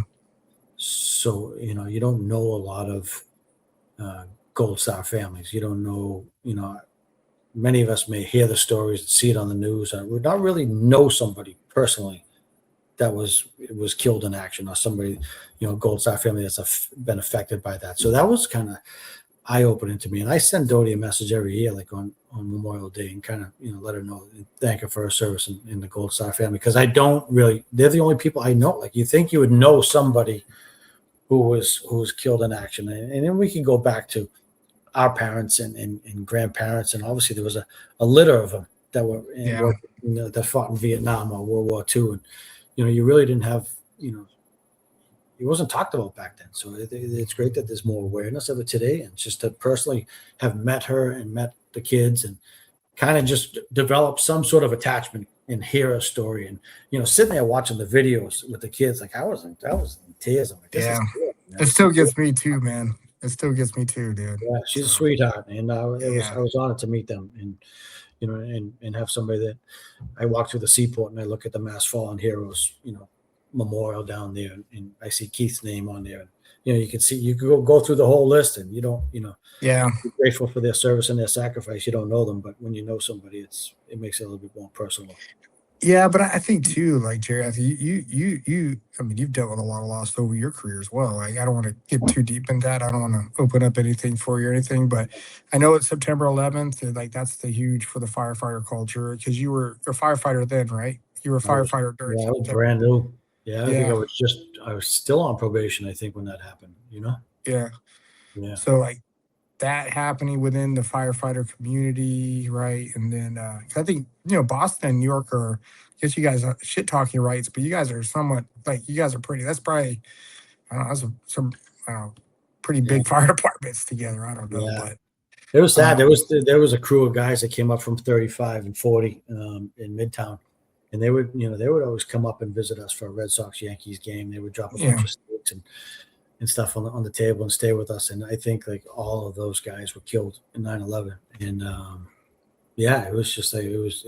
so you don't know a lot of Gold Star families. You don't know, many of us may hear the stories, see it on the news, and would not really know somebody personally that was killed in action, or somebody, Gold Star family that's been affected by that. So that was kind of eye-opening to me. And I send Dodie a message every year, like on Memorial Day, and kind of let her know, thank her for her service in the Gold Star family, because they're the only people I know. Like, you think you would know somebody who was killed in action, and then we can go back to our parents and grandparents, and obviously there was a litter of them that were that fought in Vietnam or World War II, and you really didn't have it wasn't talked about back then. So it's great that there's more awareness of it today, and just to personally have met her and met the kids and kind of just develop some sort of attachment and hear a story, and sitting there watching the videos with the kids, like I was in tears. I'm like, this is cool. It still gets me too, man. It still gets me too, dude. Yeah, she's a sweetheart, and I Yeah. was honored to meet them, and and have somebody that I walk through the seaport and I look at the Mass Fallen Heroes, memorial down there, and I see Keith's name on there, and you can see, you can go through the whole list, and you don't, Yeah. you're grateful for their service and their sacrifice. You don't know them, but when you know somebody, it makes it a little bit more personal. Yeah, but I think too, like Jerry, I think I mean, you've dealt with a lot of loss over your career as well. Like, I don't want to get too deep in that. I don't want to open up anything for you or anything, but I know it's September 11th, and like that's the huge for the firefighter culture because you were a firefighter then, right? You were a I was, firefighter during yeah, I was September. brand new. Yeah, I think Yeah, I was still on probation, I think, when that happened, you know? yeah. Yeah. So like that happening within the firefighter community, right? And then 'cause I think Boston and New York are, I guess you guys are shit talking rights, but you guys are somewhat like you guys are pretty. That's probably I don't know, that's some I don't know, pretty Yeah. big fire departments together. I don't know, Yeah. but It was sad. um, There was a crew of guys that came up from 35 and 40 in Midtown, and they would always come up and visit us for a Red Sox Yankees game. They would drop a yeah, bunch of steaks and stuff on the table and stay with us. And I think like all of those guys were killed in 9/11. And yeah, it was just like it was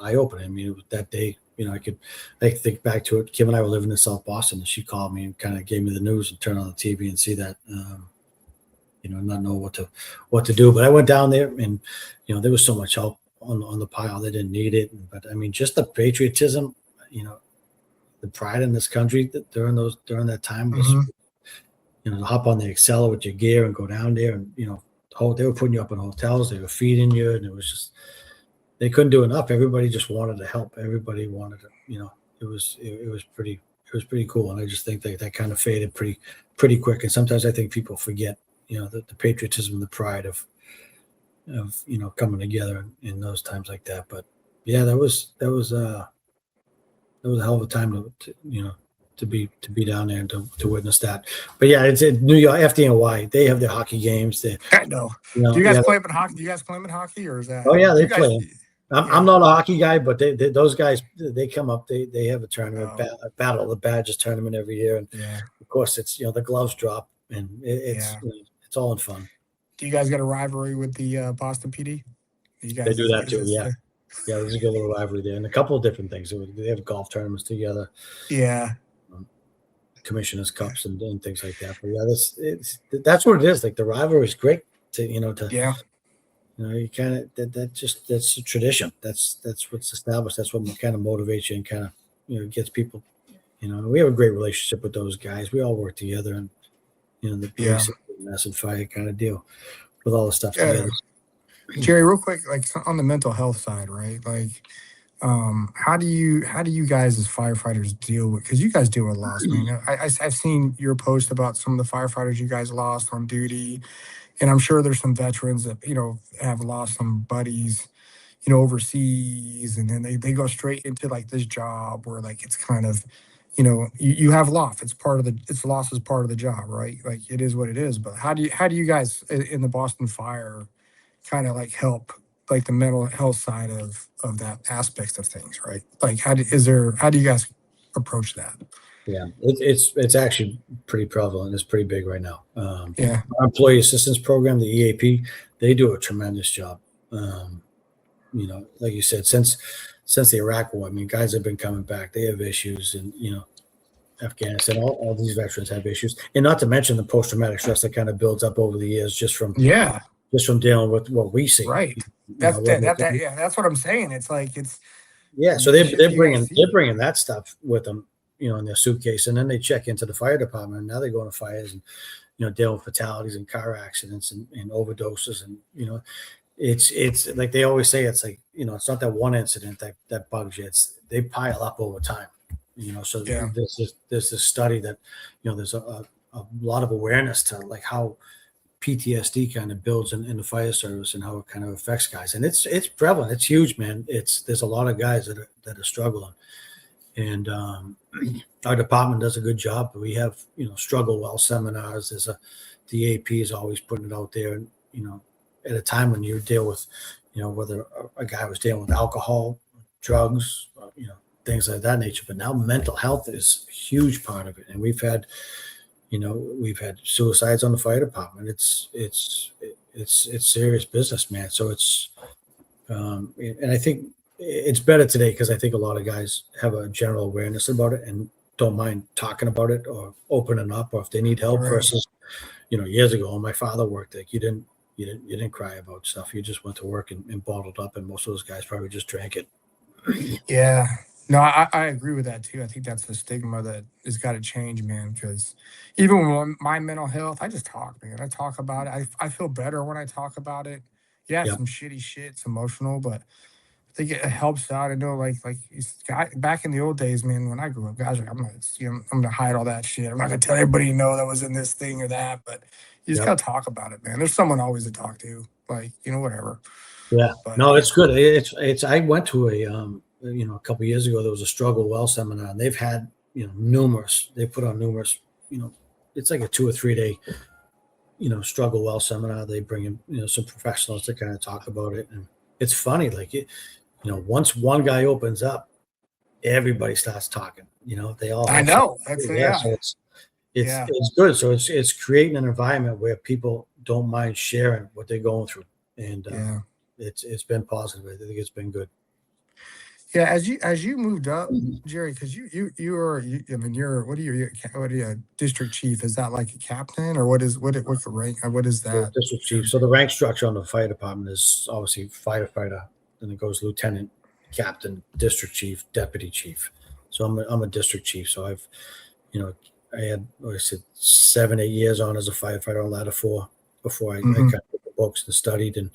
eye opening. I mean, it was that day. I could think back to it. Kim and I were living in South Boston, and she called me and kind of gave me the news and turned on the TV and see that. Not know what to do. But I went down there, and there was so much help on the pile. They didn't need it, but I mean, just the patriotism, you know, the pride in this country that during that time was, hmm to hop on the Excel with your gear and go down there, and they were putting you up in hotels, they were feeding you, and it was just they couldn't do enough. Everybody just wanted to help. Everybody wanted to, it was pretty cool. And I just think that kind of faded pretty quick. And sometimes I think people forget, the patriotism, the pride of coming together in those times like that. But yeah, that was a hell of a time to be down there and to witness that. But yeah, it's in New York, FDNY. They have their hockey games. I know. Do you guys Yeah. play up in hockey? Do you guys play in hockey, or is that Oh yeah, you they guys? play. I'm Yeah. not a hockey guy, but those guys they come up. They have a tournament, Oh, a battle of the badges tournament every year, and yeah, of course it's the gloves drop, and yeah. it's all in fun. Do you guys got a rivalry with the Boston PD? You They guys do that is too. this Yeah, yeah. There's a good little rivalry there, and a couple of different things. They have golf tournaments together, yeah, um, commissioners cups and things like that. But yeah, that's what it is. Like the rivalry is great to yeah, you kind of that's a tradition. That's what's established. That's what kind of motivates you and kind of gets people. We have a great relationship with those guys. We all work together, and the yeah. police and massive fire kind of deal with all the stuff Yeah. together. Jerry, real quick, like on the mental health side, right? Like, how do you guys as firefighters deal with? Because you guys deal with loss, man. I've seen your post about some of the firefighters you guys lost on duty, and I'm sure there's some veterans that have lost some buddies, overseas, and then they go straight into like this job where like it's kind of, you have loss. It's loss is part of the job, right? Like it is what it is. But how do you guys in the Boston Fire kind of like help like the mental health side of that aspects of things, right? Like how do you guys approach that? Yeah, it's actually pretty prevalent. It's pretty big right now. Yeah, Our employee assistance program, the EAP, they do a tremendous job. Um, like you said, since the Iraq War, I mean, guys have been coming back. They have issues, and Afghanistan. All these veterans have issues, and not to mention the post traumatic stress that kind of builds up over the years yeah, just from dealing with what we see. right. Whether Yeah, that's what I'm saying. It's like it's yeah, so the shit that you guys they're see. bringing that stuff with them, in their suitcase, and then they check into the fire department. And now they go into fires and deal with fatalities and car accidents and overdoses, and it's like they always say, it's like it's not that one incident that bugs you. It's they pile up over time. So Yeah, there's this study that there's a lot of awareness to like how PTSD kind of builds in the fire service and how it kind of affects guys. And it's prevalent. It's huge, man. There's a lot of guys that are struggling, and our department does a good job. We have struggle well seminars. The AP is always putting it out there, and at a time when you deal with whether a guy was dealing with alcohol, drugs, things like that nature. But now mental health is a huge part of it, and we've had suicides on the fire department. It's serious business, man. So and I think it's better today because I think a lot of guys have a general awareness about it and don't mind talking about it or opening up, or if they need help. right. Versus, years ago when my father worked, like you didn't cry about stuff. You just went to work and bottled up, and most of those guys probably just drank it. Yeah. No, I agree with that too. I think that's the stigma that has got to change, man. Because even when my mental health, I just talk, man. I talk about it. I feel better when I talk about it. Yeah, Yeah, some shitty shit, it's emotional, but I think it helps out. I know, back in the old days, man. When I grew up, guys, I'm not, I'm gonna hide all that shit. I'm not gonna tell everybody that was in this thing or that. But you just yeah, gotta talk about it, man. There's someone always to talk to, whatever. yeah. But No, it's good. It's. I went to a couple of years ago. There was a struggle well seminar, and they've had numerous. They put on numerous. It's like a 2 or 3 day struggle well seminar. They bring in some professionals to kind of talk about it, and it's funny. Like once one guy opens up, everybody starts talking. They all I have something. know that's Yeah, yeah, so it's yeah, it's good. So it's creating an environment where people don't mind sharing what they're going through, and yeah. it's been positive. I think it's been good. Yeah, as you moved up, Jerry, because I mean, what are you, a district chief? Is that like a captain, or what's the rank? What is So that? district chief. So the rank structure on the fire department is obviously firefighter. Then it goes lieutenant, captain, district chief, deputy chief. So I'm a district chief. So you know, I had, like I said, 7, 8 years on as a firefighter on ladder 4 before I Hmm. kind of took the books and studied. And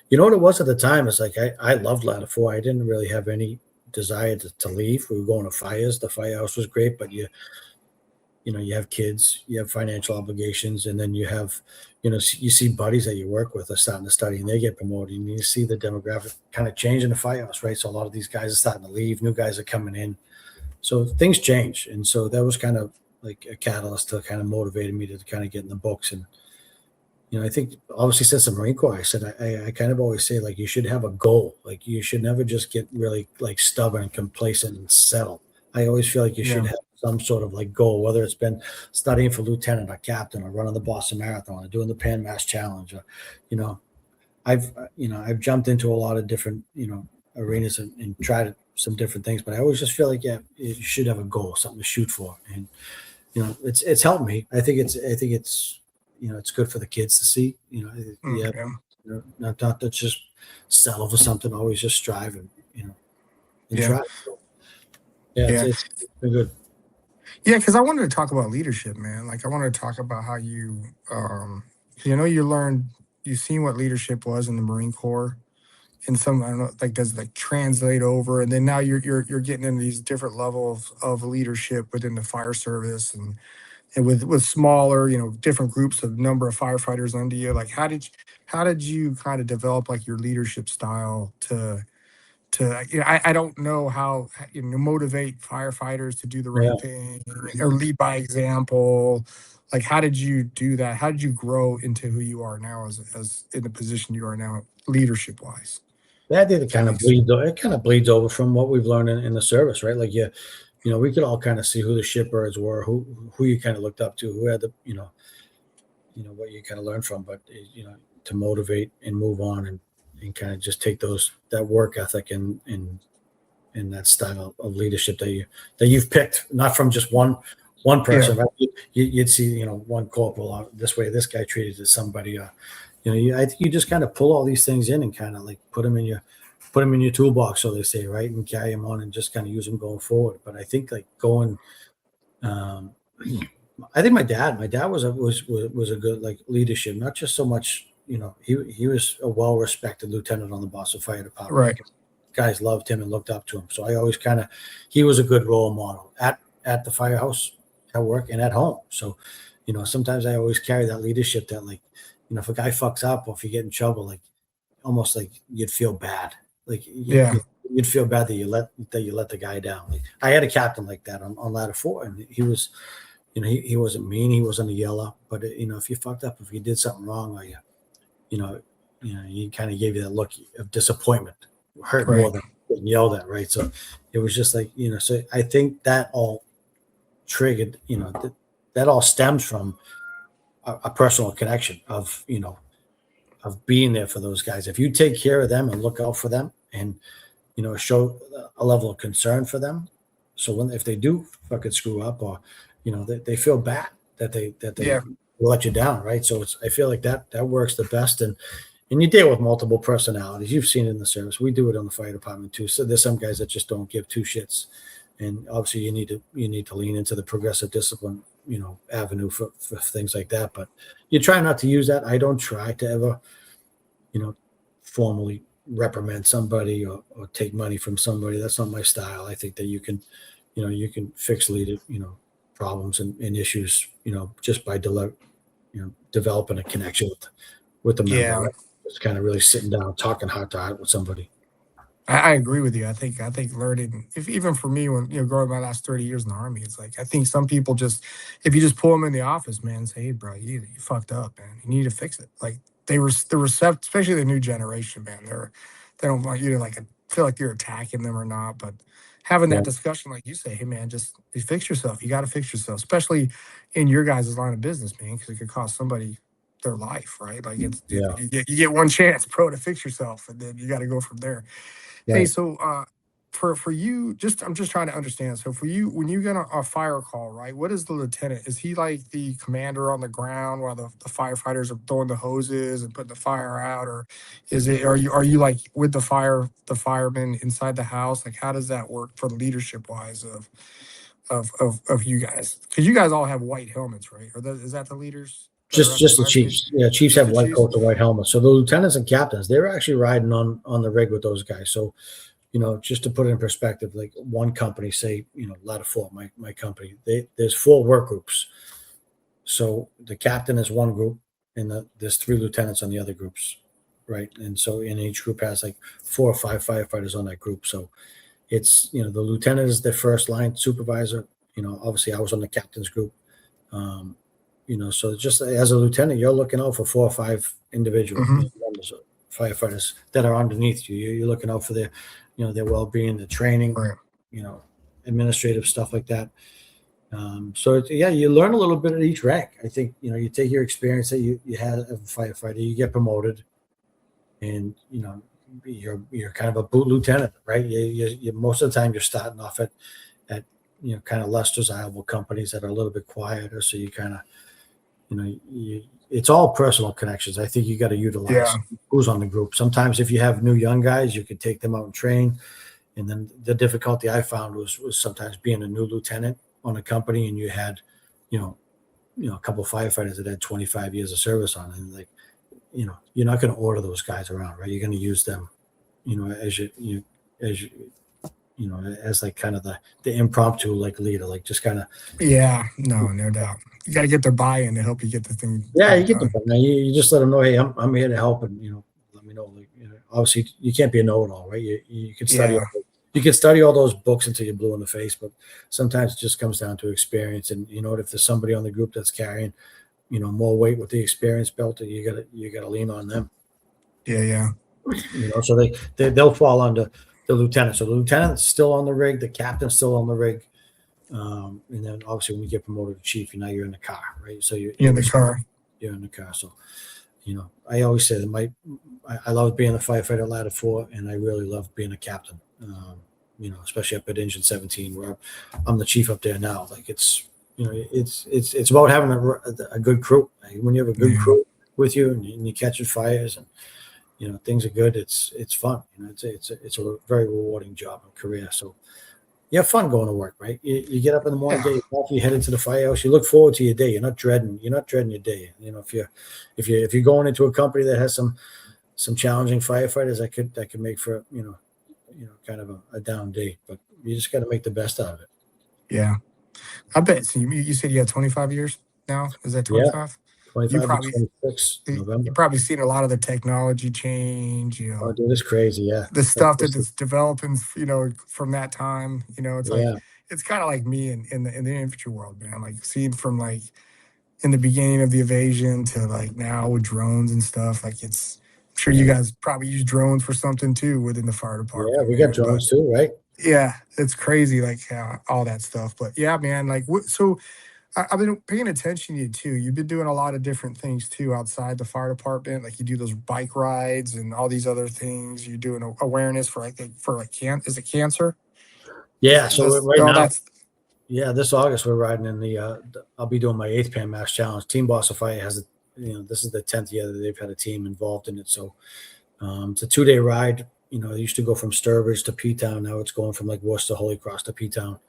you know what it was at the time? It's like I loved ladder 4. I didn't really have any desire to leave. We were going to fires. The firehouse was great, but you have kids, you have financial obligations, and then you have, you see buddies that you work with are starting to study and they get promoted, and you see the demographic kind of change in the firehouse, right? So a lot of these guys are starting to leave, new guys are coming in, so things change, and so that was kind of like a catalyst to kind of motivated me to kind of get in the books. And I think obviously since the Marine Corps, I said I kind of always say like you should have a goal, like you should never just get really like stubborn and complacent and settle. I always feel like you should Yeah, have some sort of like goal, whether it's been studying for lieutenant or captain or running the Boston Marathon or doing the Pan Mass Challenge, or you know I've jumped into a lot of different arenas and tried some different things, but I always just feel like you should have a goal, something to shoot for, and it's helped me. I think it's it's good for the kids to see. Yeah, okay, not to just settle for something. Always just strive and yeah, try. So, yeah, it's yeah, it's been good. yeah. Because I wanted to talk about leadership, man. Like I wanted to talk about how you learned, you seen what leadership was in the Marine Corps, and some I don't know, like does it like translate over, and then now you're getting into these different levels of leadership within the fire service, and with smaller, different groups of number of firefighters under you. Like how did you kind of develop like your leadership style to I don't know how motivate firefighters to do the Yeah, right thing, or lead by example. Like how did you do that? How did you grow into who you are now as in the position you are now leadership wise? that did That kind of makes sense. bleed. It kind of bleeds over from what we've learned in the service, right? Like we could all kind of see who the shipbirds were, who you kind of looked up to, who had the what you kind of learn from, but to motivate and move on and kind of just take that work ethic and that style of leadership that you've picked, not from just one Yeah, person, right? You'd see one corporal this way, this guy treated somebody, I think you just kind of pull all these things in and kind of like put them in your toolbox, so they say, right, and carry them on and just kind of use them going forward. But I think like going um, I think my dad was a good like leadership, not just so much, he was a well respected lieutenant on the Boston Fire Department. right. Like guys loved him and looked up to him. So I always kind of he was a good role model at the firehouse, at work, and at home. So, sometimes I always carry that leadership that like, if a guy fucks up or if you get in trouble, like almost like you'd feel bad. Like Yeah, you'd feel bad that you let the guy down. Like I had a captain like that on ladder 4, and he was he wasn't mean, he wasn't a yeller, but if you fucked up, if you did something wrong, or you know, he kind of gave you that look of disappointment, hurt more right. than getting yelled at, right? So it was just like, so I think that all triggered, that all stems from a personal connection of being there for those guys. If you take care of them and look out for them and, show a level of concern for them. So if they do fucking screw up, or, they feel bad that they Yeah, let you down. Right. So I feel like that works the best. And and you deal with multiple personalities. You've seen it in the service. We do it on the fire department too. So there's some guys that just don't give two shits, and obviously you need to lean into the progressive discipline, avenue for things like that. But you try not to use that. I don't try to ever, formally reprimand somebody or take money from somebody. That's not my style. I think that you can fix lead, problems and issues, just by developing a connection with the member. Yeah. Right? Just kind of really sitting down, talking heart to heart with somebody. I agree with you. I think learning, if even for me, when growing my last 30 years in the army, it's like I think some people just, if you just pull them in the office, man, and say, hey, bro, you fucked up, man. You need to fix it. Like the recept, especially the new generation, man. They don't want you to like feel like you're attacking them or not, but having Yeah. that discussion, like you say, hey, man, just fix yourself. You got to fix yourself, especially in your guys' line of business, man, because it could cost somebody their life, right? Like Yeah. you get one chance, bro, to fix yourself, and then you got to go from there. Hey, Right. so for you, I'm just trying to understand. So for you, when you get a fire call, right? What is the lieutenant? Is he like the commander on the ground while the firefighters are throwing the hoses and putting the fire out, or are you like with the firemen inside the house? Like how does that work for leadership wise of you guys? Because you guys all have white helmets, right? Is that the leaders that are at the Just the fire station? chiefs. Yeah, chiefs Just have the white chiefs? coats and white helmets. So the lieutenants and captains, they're actually riding on the rig with those guys. So, just to put it in perspective, like one company, say, Ladder 4, my company, there's 4 work groups. So the captain is one group, and there's 3 lieutenants on the other groups, right? And so in each group has like 4 or 5 firefighters on that group. So it's, the lieutenant is the first line supervisor. Obviously I was on the captain's group. So just as a lieutenant, you're looking out for 4 or 5 individual Hmm. members of firefighters that are underneath you. You're looking out for their, their well-being, their training, Right. administrative stuff like that. You learn a little bit at each rank. I think, you take your experience that you had as a firefighter, you get promoted, and, you're kind of a boot lieutenant, right? You most of the time you're starting off at kind of less desirable companies that are a little bit quieter. So you kind of, it's all personal connections. I think you got to utilize Yeah. who's on the group. Sometimes if you have new young guys, you could take them out and train. And then the difficulty I found was sometimes being a new lieutenant on a company, and you had, a couple of firefighters that had 25 years of service on it. And like, you're not going to order those guys around, right? You're going to use them, as like kind of the impromptu like leader, like just kind of. Yeah, no doubt. You got to get their buy-in to help you get the thing Yeah, you get the done. now. You just let them know, hey, I'm here to help, and let me know. Like, obviously, you can't be a know-it-all, right? You can study. Yeah, You can study all those books until you're blue in the face, but sometimes it just comes down to experience. And if there's somebody on the group that's carrying, more weight with the experience belt, you gotta lean on them. yeah. So they'll fall under the lieutenant. So the lieutenant's still on the rig, the captain's still on the rig. And then obviously when you get promoted to chief, you're in the car, right? So You're in the car. you're in the car. So, I always say that I love being a firefighter at Ladder 4, and I really love being a captain. Especially up at Engine 17, where I'm the chief up there now. Like it's about having a good crew. When you have a good crew with you, and you're catching fires, and things are good, it's fun. It's a very rewarding job and career. So you have fun going to work, right? You get up in the morning, get your coffee, you head into the firehouse. You look forward to your day. You're not dreading your day. If you're going into a company that has some challenging firefighters, that could make for kind of a down day. But you just got to make the best out of it. Yeah. I bet. So you said you had 25 years now? Is that Yeah, 25? 25 to 26 November. You probably seen a lot of the technology change, Oh, dude, it's crazy. Yeah. the stuff that's developing, from that time. It's like Yeah. it's kind of like me in the infantry world, man. Like seeing from like in the beginning of the invasion to like now with drones and stuff. Like I'm sure you guys probably use drones for something too within the fire Yeah, department, we got man. But drones too, right? yeah, it's crazy, like all that stuff. But yeah, man, like so I've been paying attention to you too. You've been doing a lot of different things too outside the fire department. Like you do those bike rides and all these other things. You're doing awareness for is it cancer? Yeah. So right All now, that's this August we're riding in I'll be doing my 8th Pan Max Challenge. Team Boss of Fire has this is the 10th year that they've had a team involved in it. So it's a 2-day ride. It used to go from Sturbridge to P-Town. Now it's going from like Worcester, Holy Cross to P-Town.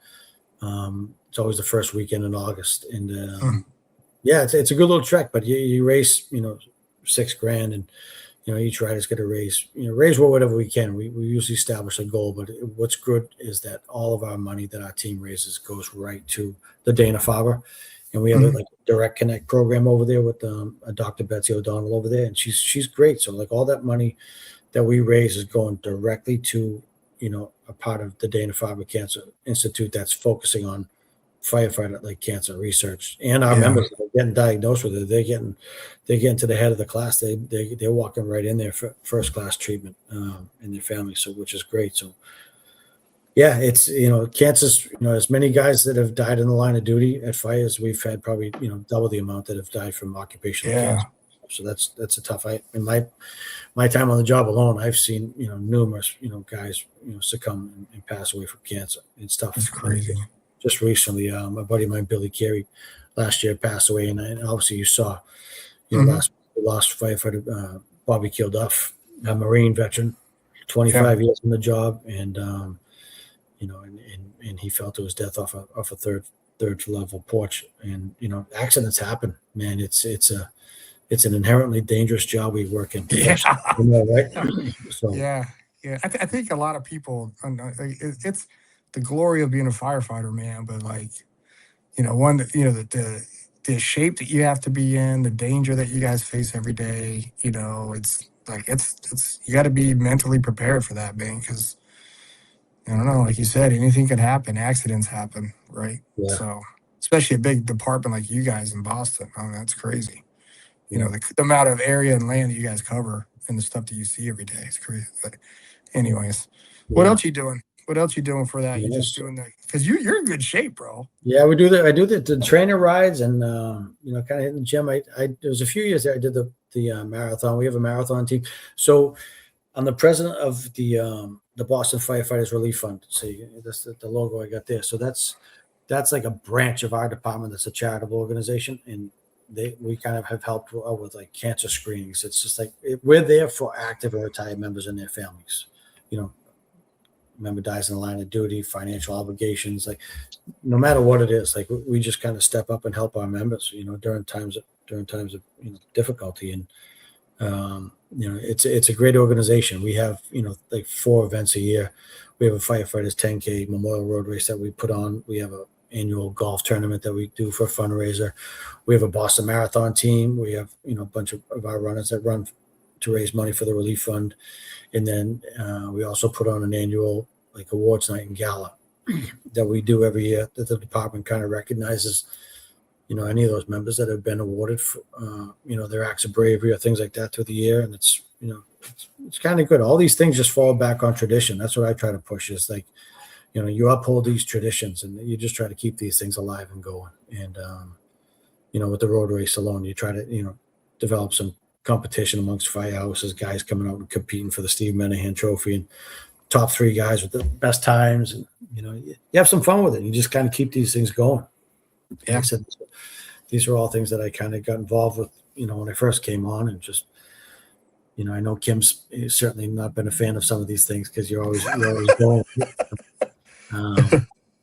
It's always the first weekend in August. And yeah, it's a good little trek, but you race, $6,000, and each rider's got to raise whatever we can. We usually establish a goal, but what's good is that all of our money that our team raises goes right to the Dana-Farber, and we have a direct connect program over there with Dr. Betsy O'Donnell over there, and she's great. So like all that money that we raise is going directly to a part of the Dana-Farber Cancer Institute that's focusing on firefighter cancer research, and our members that are getting diagnosed with it. They're getting to the head of the class. They're walking right in there for first class treatment in their family. So which is great. So yeah, it's cancer's as many guys that have died in the line of duty at fires. We've had probably double the amount that have died from occupational cancer. So that's a tough. In my time on the job alone, I've seen numerous guys succumb and pass away from cancer. It's tough. It's crazy. Just recently, my buddy of mine, Billy Carey, last year passed away, and obviously you saw, last firefighter Bobby Kilduff, a Marine veteran, 25 years in the job, and and he fell to his death off a third level porch, and accidents happen, man. It's an inherently dangerous job we work in. Yeah, right. So yeah. I think a lot of people, it's the glory of being a firefighter, man. But the shape that you have to be in, the danger that you guys face every day, it's like, it's you got to be mentally prepared for that, man. Because I don't know, like you said, anything can happen. Accidents happen, right? Yeah. So especially a big department like you guys in Boston, that's crazy. The amount of area and land that you guys cover and the stuff that you see every day is crazy. But anyways, what else you doing? What else you doing for that? You just doing that because you're in good shape, bro. Yeah, we do that. I do the trainer rides and kind of hitting the gym. There was a few years there I did the marathon. We have a marathon team. So I'm the president of the Boston Firefighters Relief Fund. So that's the logo I got there. So that's like a branch of our department. That's a charitable organization, and we kind of have helped with like cancer screenings. It's just like we're there for active or retired members and their families. Member dies in the line of duty, financial obligations, like no matter what it is, like we just kind of step up and help our members, during times of difficulty. And it's a great organization. We have like 4 events a year. We have a firefighters 10K Memorial Road Race that we put on. We have a annual golf tournament that we do for a fundraiser. We have a Boston Marathon team. We have a bunch of our runners that run to raise money for the relief fund. And then we also put on an annual awards night and gala that we do every year, that the department kind of recognizes any of those members that have been awarded for their acts of bravery or things like that through the year. And it's kind of good. All these things just fall back on tradition. That's what I try to push, is like you uphold these traditions and you just try to keep these things alive and going. And with the road race alone, you try to develop some competition amongst firehouses, guys coming out and competing for the Steve Menahan Trophy, and top 3 guys with the best times. And you have some fun with it. You just kind of keep these things going. Yeah. Like I said, these are all things that I kind of got involved with when I first came on, and just I know Kim's certainly not been a fan of some of these things because you're always going.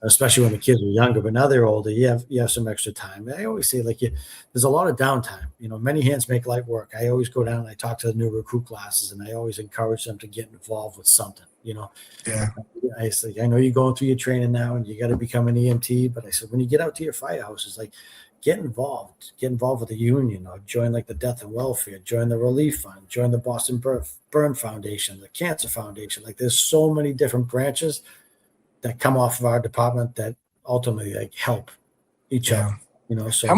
Especially when the kids were younger, but now they're older. You have some extra time. I always say there's a lot of downtime. Many hands make light work. I always go down and I talk to the new recruit classes, and I always encourage them to get involved with something. Yeah. I say, I know you're going through your training now, and you got to become an EMT. But I said, when you get out to your firehouses, get involved with the union, or join the Death and Welfare, join the Relief Fund, join the Boston Burn Foundation, the Cancer Foundation. There's so many different branches that come off of our department that ultimately help each other. So how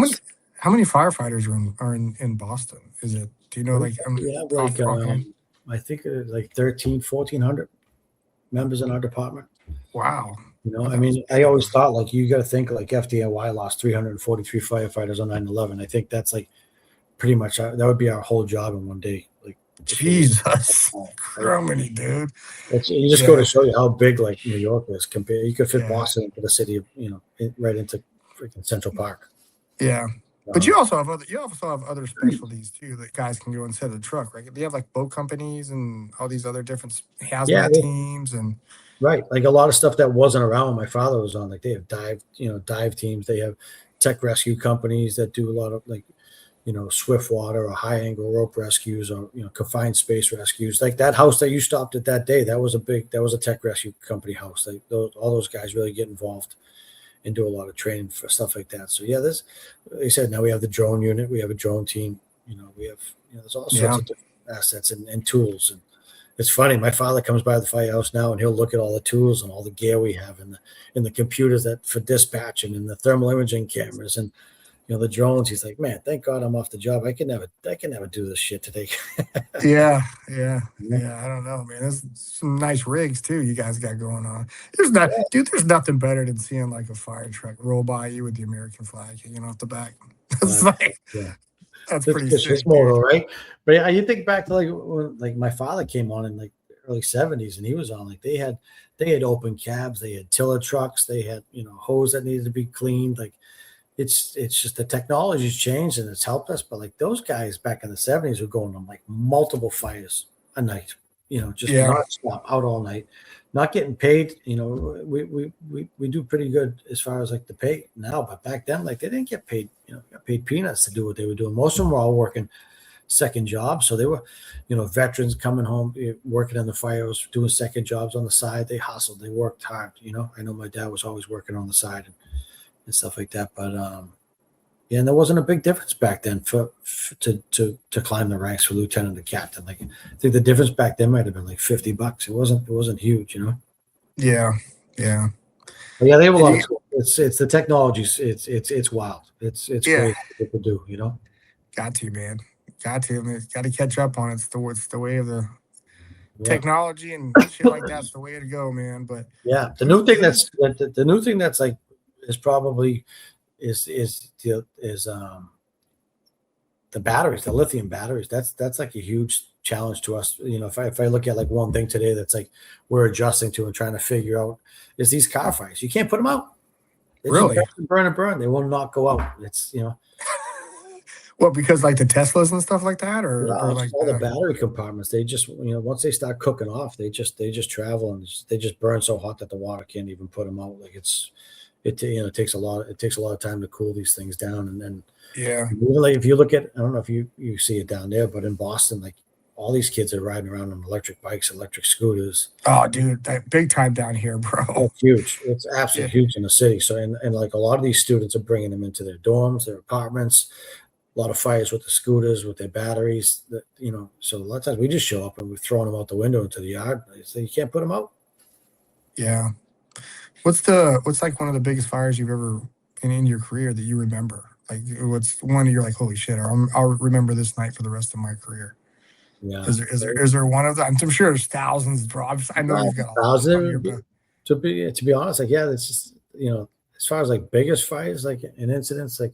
many firefighters are in Boston? Is it, do you know, I think it's 1,400 members in our department. Wow. I always thought you got to think FDNY lost 343 firefighters on 9/11. I think that's pretty much that would be our whole job in one day. Jesus, how many, dude? You just go to show you how big New York is compared. You could fit Boston into the city of right into freaking Central Park. Yeah, But you also have other specialties too that guys can go inside the truck, right? They have like boat companies and all these other different Yeah, hazmat teams and right. Like a lot of stuff that wasn't around when my father was on. Like they have dive teams. They have tech rescue companies that do a lot of like, swift water or high angle rope rescues or confined space rescues. Like that house that you stopped at that day, that was a tech rescue company house. Like all those guys really get involved and do a lot of training for stuff like that. So yeah, like I said, now we have the drone unit, we have a drone team. We have there's all sorts yeah. of different assets and tools. And it's funny. My father comes by the firehouse now, and he'll look at all the tools and all the gear we have, and the computers that for dispatching, and the thermal imaging cameras, and the drones. He's like, man, thank God I'm off the job. I can never do this shit today. Yeah, yeah, Yeah. yeah. I don't know, man. There's some nice rigs too you guys got going on. Dude. There's nothing better than seeing like a fire truck roll by you with the American flag hanging off the back. It's Uh, like yeah, that's that's pretty just his sick, dude. motto, right? But yeah, you think back to like when like my father came on in like early '70s, and he was on like they had open cabs, they had tiller trucks, they had hose that needed to be cleaned. Like it's just the technology's changed and it's helped us. But like those guys back in the '70s were going on like multiple fires a night, just Yeah, nonstop out all night, not getting paid. We do pretty good as far as like the pay now, but back then like they didn't get paid. Got paid peanuts to do what they were doing. Most of them were all working second jobs, so they were, veterans coming home, working on the fires, doing second jobs on the side. They hustled, they worked hard. I know my dad was always working on the side and stuff like that. But yeah, and there wasn't a big difference back then for to climb the ranks for lieutenant to captain. Like I think the difference back then might have been like $50. It wasn't huge. yeah, yeah. But yeah, they have a Did lot of you? tools. It's the technology. It's wild. It's Yeah, crazy what they can do. got to, man. Got to. I mean, got to catch up on it. It's the way of the Yeah. technology and shit like that's the way to go, man. But Yeah. The who's new thing who's the new thing that's like is probably is the batteries, the lithium batteries. That's like a huge challenge to us. If I look at like one thing today that's like we're adjusting to and trying to figure out is these car fires. You can't put them out. They just really? burn and burn. They will not go out. It's Well, because like the Teslas and stuff like that, or no, like just all the the battery compartments. They just once they start cooking off, they just travel and they just burn so hot that the water can't even put them out. Like it takes a lot of time to cool these things down. And then yeah. like if you look at, I don't know if you see it down there, but in Boston, like all these kids are riding around on electric bikes, electric scooters. Oh, dude, that big time down here, bro. That's huge. It's Yeah, absolutely huge in the city. So and like a lot of these students are bringing them into their dorms, their apartments. A lot of fires with the scooters, with their batteries. So a lot of times we just show up and we're throwing them out the window into the yard. They say you can't put them out. yeah. What's like one of the biggest fires you've ever been in your career that you remember? Like, what's one you're like, holy shit, I'll remember this night for the rest of my career. Yeah, Is there one of them? I'm sure there's thousands, bro. I know not you've got a lot on your 1,000. back. To be honest, like yeah, it's just as far as like biggest fires, like and incidents, like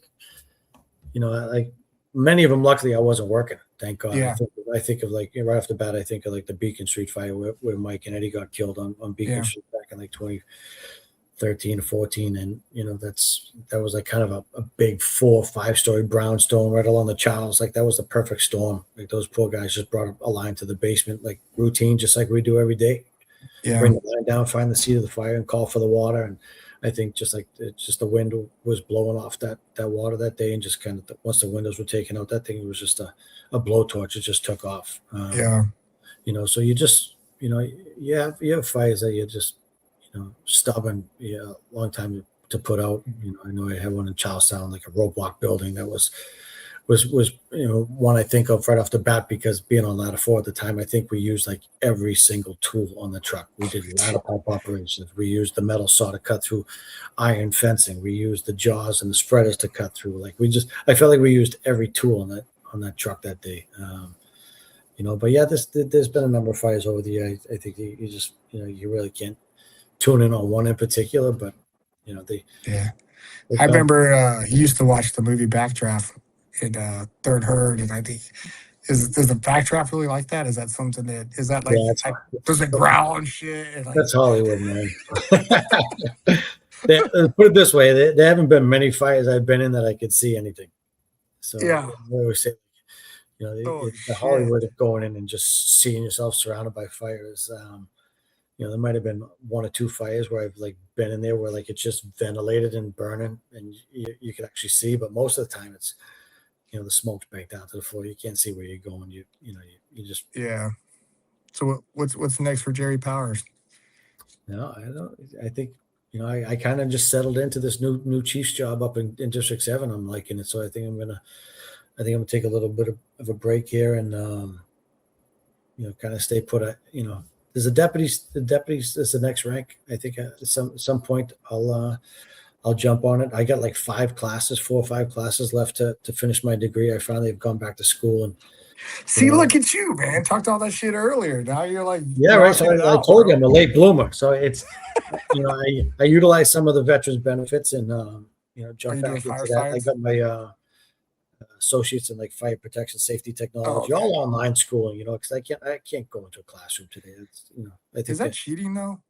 many of them. Luckily, I wasn't working. Thank God. I Yeah, think I think of like right off the bat, I think of like the Beacon Street fire where Mike and Eddie got killed on Beacon yeah, Street back in like 2013 or 14, and that was like kind of a big 4 or 5 story brownstone right along the Charles. Like that was the perfect storm. Like those poor guys just brought a line to the basement, like routine, just like we do every day. yeah, Bring the line down, find the seat of the fire, and call for the water. And I think just the wind was blowing off that water that day, and just kind of once the windows were taken out, that thing was just a blowtorch. It just took off. yeah, So you just you have fires that you just stubborn, long time to put out. I know I had one in Charlestown, like a roadblock building that was one I think of right off the bat because being on ladder 4 at the time, I think we used like every single tool on the truck. We did ladder pump operations. We used the metal saw to cut through iron fencing. We used the jaws and the spreaders to cut through. Like I felt like we used every tool on that truck that day. But yeah, there's been a number of fires over the year. I think you just you really can't tune in on one in particular, but they yeah. they I come. remember used to watch the movie Backdraft in Third Herd, and I think is the Backdraft really like that? Is that something that is that like Yeah, that's does it growl and shit and like that's Hollywood, man. Put it this way: there haven't been many fires I've been in that I could see anything. So Yeah. I always say, Oh the shit. Hollywood of going in and just seeing yourself surrounded by fires. There might have been one or two fires where I've like been in there where like it's just ventilated and burning, and you can actually see. But most of the time, it's the smoke's banked down to the floor. You can't see where you're going. You just Yeah. So what's next for Jerry Powers? I don't. I think I kind of just settled into this new chief's job up in District 7. I'm liking it, so I think I'm gonna take a little bit of a break here and kind of stay put. There's a deputies. The deputies is the next rank. I think at some point I'll jump on it. I got like 4 or 5 classes left to finish my degree. I finally have gone back to school and you See, know look at you, man. Talked all that shit earlier. Now you're like yeah, right. So knocking it I out, told you I'm bro. a late bloomer. So it's I utilize some of the veterans benefits and Are jump you doing back fire into that. I science? got my associates in like fire protection safety Oh, technology, okay. all online schooling. Because I can't go into a classroom today. I Is think that that. cheating though?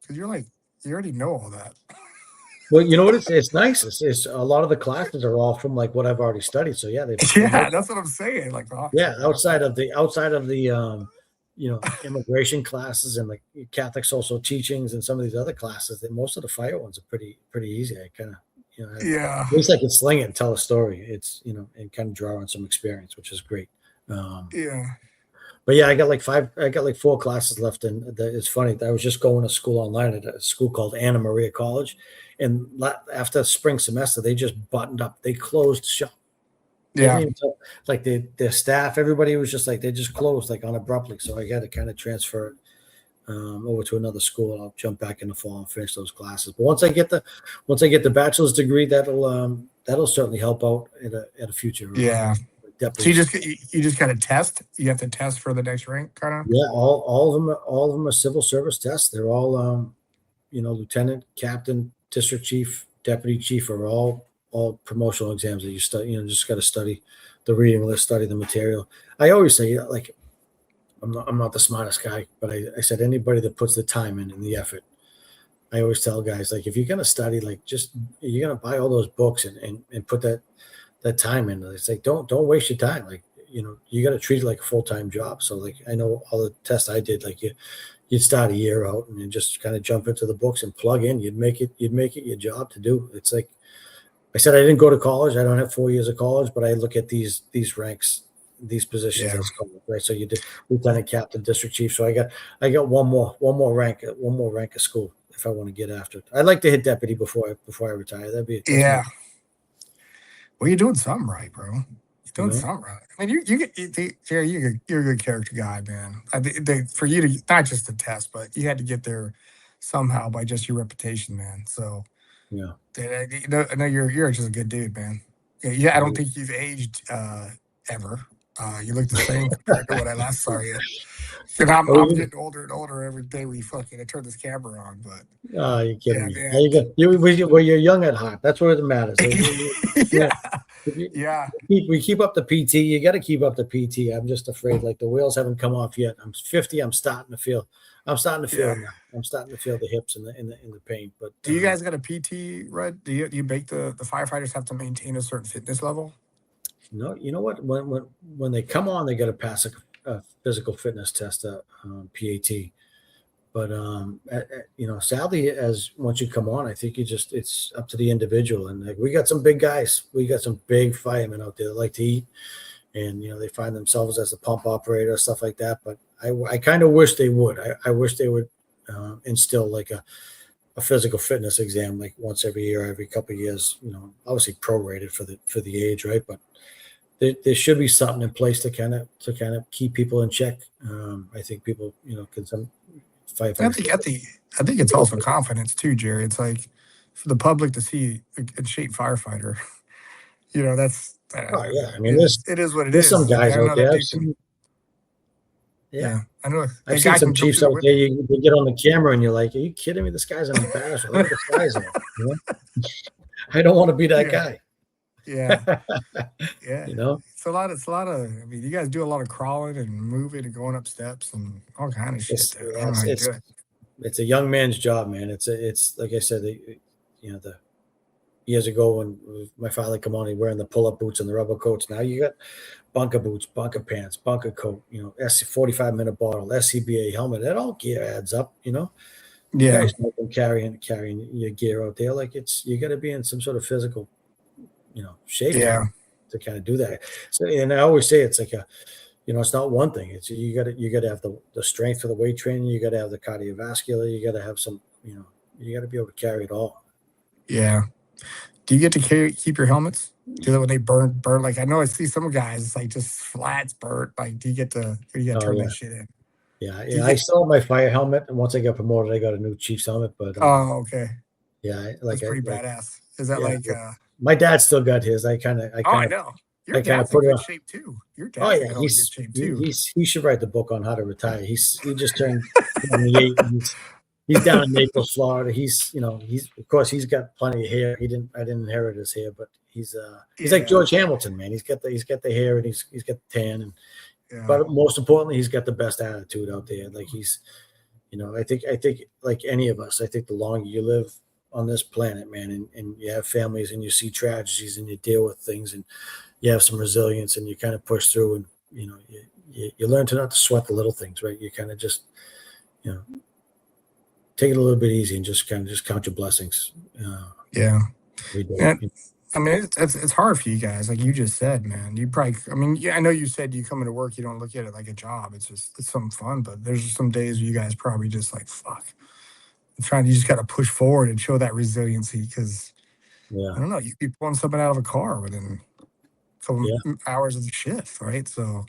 Because you're like you already know all that. Well, you know what? It's nice. It's a lot of the classes are all from like what I've already studied. So yeah, they Yeah, most that's what I'm saying. Like, oh, yeah okay. outside of the immigration classes and like Catholic social teachings and some of these other classes, that most of the fire ones are pretty easy. I kind of at Yeah, least I can sling it and tell a story. It's and kind of draw on some experience, which is great. Um, yeah, but yeah, I got like 4 classes left, and it's funny. I was just going to school online at a school called Anna Maria College, and after spring semester, they just buttoned up. They closed shop. They didn't yeah, even tell, like their staff, everybody was just like they just closed like on abruptly. So I got to kind of transfer it over to another school. I'll jump back in the fall and finish those classes. But once I get the bachelor's degree, that'll certainly help out at a future yeah. So deputy. you just got to test. You have to test for the next rank, kind of. Yeah, all of them are civil service tests. They're all lieutenant, captain, district chief, deputy chief are all promotional exams that you study. Just got to study the reading list, study the material. I always say, like, I'm not the smartest guy, but I said anybody that puts the time in and the effort. I always tell guys, like, if you're gonna study, like, just you're gonna buy all those books and put that time in. It's like don't waste your time. Like, you got to treat it like a full-time job. So like I know all the tests I did, like you'd start a year out and you just kind of jump into the books and plug in. You'd make it your job to do. It's like I said, I didn't go to college. I don't have 4 years of college, but I look at these ranks, these positions Yeah. as college, right? So you did lieutenant, captain, district chief. So I got one more rank of school if I want to get after it. I'd like to hit deputy before I retire. That's my Yeah. Well, you're doing something right, bro. You're you doing know something right. I mean, Jerry, you're a good character guy, man. For you to not just the test, but you had to get there somehow by just your reputation, man. So, yeah. I know you're just a good dude, man. Yeah, I don't think you've aged ever. You look the same compared to when I last saw you. And I'm getting older and older every day I turn this camera on. But Oh, you're kidding yeah, me. Now man. you got you're young at heart. That's what it matters. Yeah, If you, yeah, we keep up the PT. You got to keep up the PT. I'm just afraid, like the wheels haven't come off yet. I'm 50. I'm starting to feel. I'm starting to feel yeah. it now. I'm starting to feel the hips and the pain. But Do you guys got a PT, Red? Do you make the firefighters have to maintain a certain fitness level? no, you know what? When they come on, they got to pass a physical fitness test, PAT. But sadly, as once you come on, I think it's up to the individual. And like we got some big guys, we got some big firemen out there that like to eat, and they find themselves as a pump operator, stuff like that. But I kind of wish they would. I wish they would instill like a physical fitness exam like once every year, every couple of years. Obviously prorated for the age, right? But there should be something in place to kind of keep people in check. I think people, can some I firefighters. think I think I think it's also confidence too, Jerry. It's like for the public to see a shape firefighter. That's Oh yeah, I mean, there's it is what it there's some is. guys I out know that there. dude can. Yeah, Yeah, I know I've that seen guy some can jump chiefs through the out there. window. You get on the camera and you're like, "Are you kidding me? This guy's an embarrassment. Look at the size of him." I don't want to be that Yeah, guy. yeah, yeah. you know, It's a lot. It's a lot of. I mean, you guys do a lot of crawling and moving and going up steps and all kind of shit, it's dude. I yeah, don't know how it's you do it's it. it's a young man's job, man. It's like I said, the years ago when my father come on, he wearing the pull-up boots and the rubber coats. Now you got bunker boots, bunker pants, bunker coat, 45-minute bottle, SCBA helmet. That all gear adds up, You Yeah. guys know from carrying your gear out there. Like you got to be in some sort of physical, shape Yeah. to kind of do that. So, and I always say it's like it's not one thing. It's you got to have the strength for the weight training. You got to have the cardiovascular. You got to have some, you got to be able to carry it all. Yeah. Do you get to keep your helmets? Do that when they burn? Like I know I see some guys, it's like just flats burnt. Like, do you get to? Or you got to Oh turn yeah, that shit in? yeah, Do you yeah. I get? still have my fire helmet, and once I got promoted, I got a new chief's helmet. But Oh, okay. yeah, That's pretty badass. Is that yeah. like? My dad still got his. I kind of, I Oh, I kind of, know. Your I kind of dad's in put it good on. shape too. Your Oh dad's in yeah, hell of good shape too. he should write the book on how to retire. He just turned 28. He's down in Naples, Florida. He's of course he's got plenty of hair. I didn't inherit his hair, but he's like Yeah. George Hamilton, man. He's got the hair and he's got the tan, and Yeah. but most importantly, he's got the best attitude out there. Like I think like any of us, I think the longer you live on this planet, man, and you have families and you see tragedies and you deal with things and you have some resilience and you kind of push through and you learn to not to sweat the little things, right? You kind of just you know take it a little bit easy and just kind of just count your blessings. Yeah. Every day. And I mean, it's hard for you guys, like you just said, man. You probably, I mean, yeah, I know you said you come into work, you don't look at it like a job. It's something fun, but there's some days where you guys probably just like, fuck. You just got to push forward and show that resiliency because I Yeah, don't know, you be pulling something out of a car within a couple yeah, hours of the shift, right? So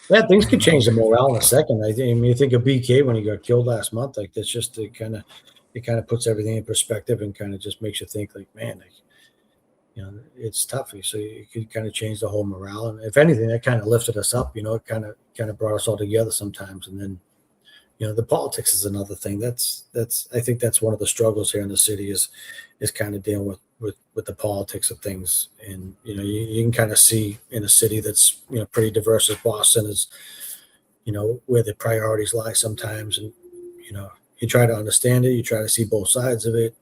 yeah. Things I don't could know. change the morale in a second. I mean, you think of BK when he got killed last month. Like that's just it kind of puts everything in perspective and kind of just makes you think like, man, like, it's tough. So you could kind of change the whole morale. And if anything, that kind of lifted us up. It kind of brought us all together sometimes. And then the politics is another thing. That's I think that's one of the struggles here in the city is kind of dealing with the politics of things. And you can kind of see in a city that's pretty diverse as Boston is, where the priorities lie sometimes. And you know you try to understand it. You try to see both sides of it.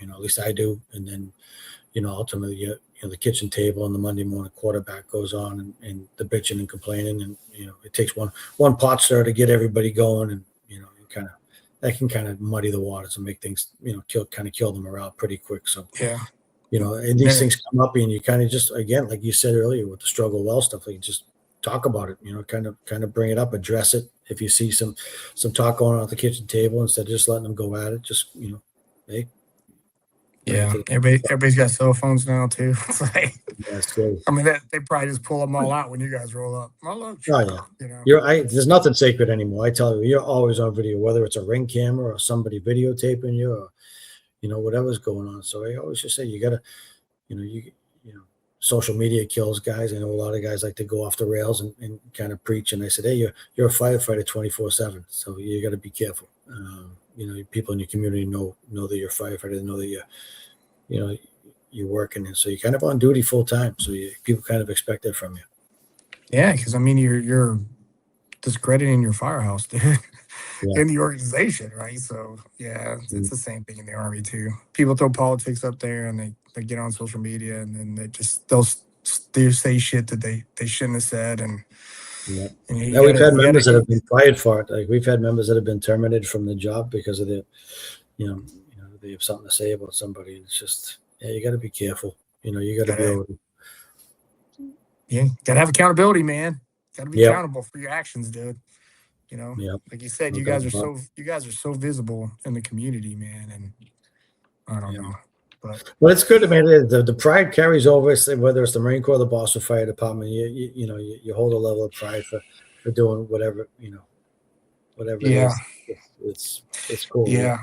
At least I do. And then ultimately, the kitchen table and the Monday morning quarterback goes on and the bitching and complaining. And, it takes one pot stir to get everybody going. And, that can kind of muddy the waters and make things, kill the morale pretty quick. So, Yeah. and these Yeah. things come up and you kind of just, again, like you said earlier with the struggle well stuff, like just talk about it, kind of bring it up, address it. If you see some talk going on at the kitchen table, instead of just letting them go at it, just, hey, bring it Yeah. to the Everybody's got cell phones now too. It's like, yeah, scary. I mean, they probably just pull them all out when you guys roll up. My love Oh yeah, trooper. there's nothing sacred anymore. I tell you, you're always on video, whether it's a ring camera or somebody videotaping you, or whatever's going on. So I always just say you gotta, you know, social media kills guys. I know a lot of guys like to go off the rails and kind of preach. And I said, hey, you're a firefighter 24/7, so you got to be careful. People in your community know that you're a firefighter. They know that you know you're working, and so you're kind of on duty full time. So people kind of expect that from you. Yeah, because I mean, you're discrediting your firehouse, dude, Yeah. in the organization, right? So yeah, it's Mm, the same thing in the army too. People throw politics up there, and they get on social media, and then they say shit that they shouldn't have said, and yeah. you Now we've gotta had you gotta members that have been fired for it. Like we've had members that have been terminated from the job because of they have something to say about somebody. It's just, yeah, you got to be careful. You got to be gotta able to. yeah, gotta have accountability, man. Gotta be Yep. accountable for your actions, dude. Yep. Like you said, No doubt about you guys are so visible in the community, man, and I it. don't Yeah. know, but Well, it's good. I mean, the pride carries over. Whether it's the Marine Corps, or the Boston Fire Department, you hold a level of pride for doing whatever it yeah, is. It's cool. Yeah. yeah.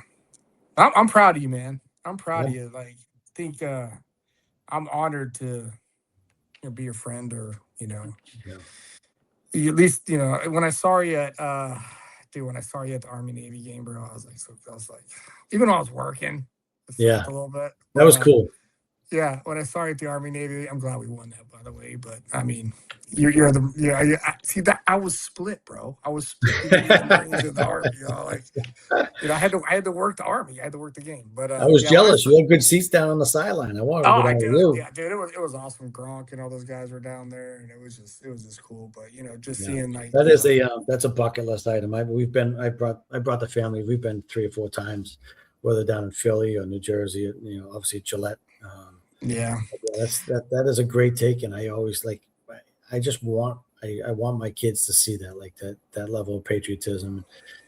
I'm proud of you, man. I'm proud Yeah. of you. Like, think I'm honored to be your friend, or Yeah. at least when I saw you at dude, when I saw you at the Army Navy game, bro, I was like, even though I was working, it Yeah. sucked a little bit, That but was cool. Yeah, when I started the Army Navy, I'm glad we won that, by the way. But I mean, you're the see that I was split, bro. I was split between the Marines and the Army. Like I had to work the Army. I had to work the game. But I was yeah, when I jealous. You had good seats down on the sideline. I wanted oh, to go I down with did. you. Yeah, dude, it was awesome. Gronk and all those guys were down there, and it was just cool. But just Yeah, seeing like that is a that's a bucket list item. I brought the family. We've been 3 or 4 times, whether down in Philly or New Jersey. Obviously Gillette. yeah, Yeah, that is a great take, and I always like. I just want I want my kids to see that like that level of patriotism,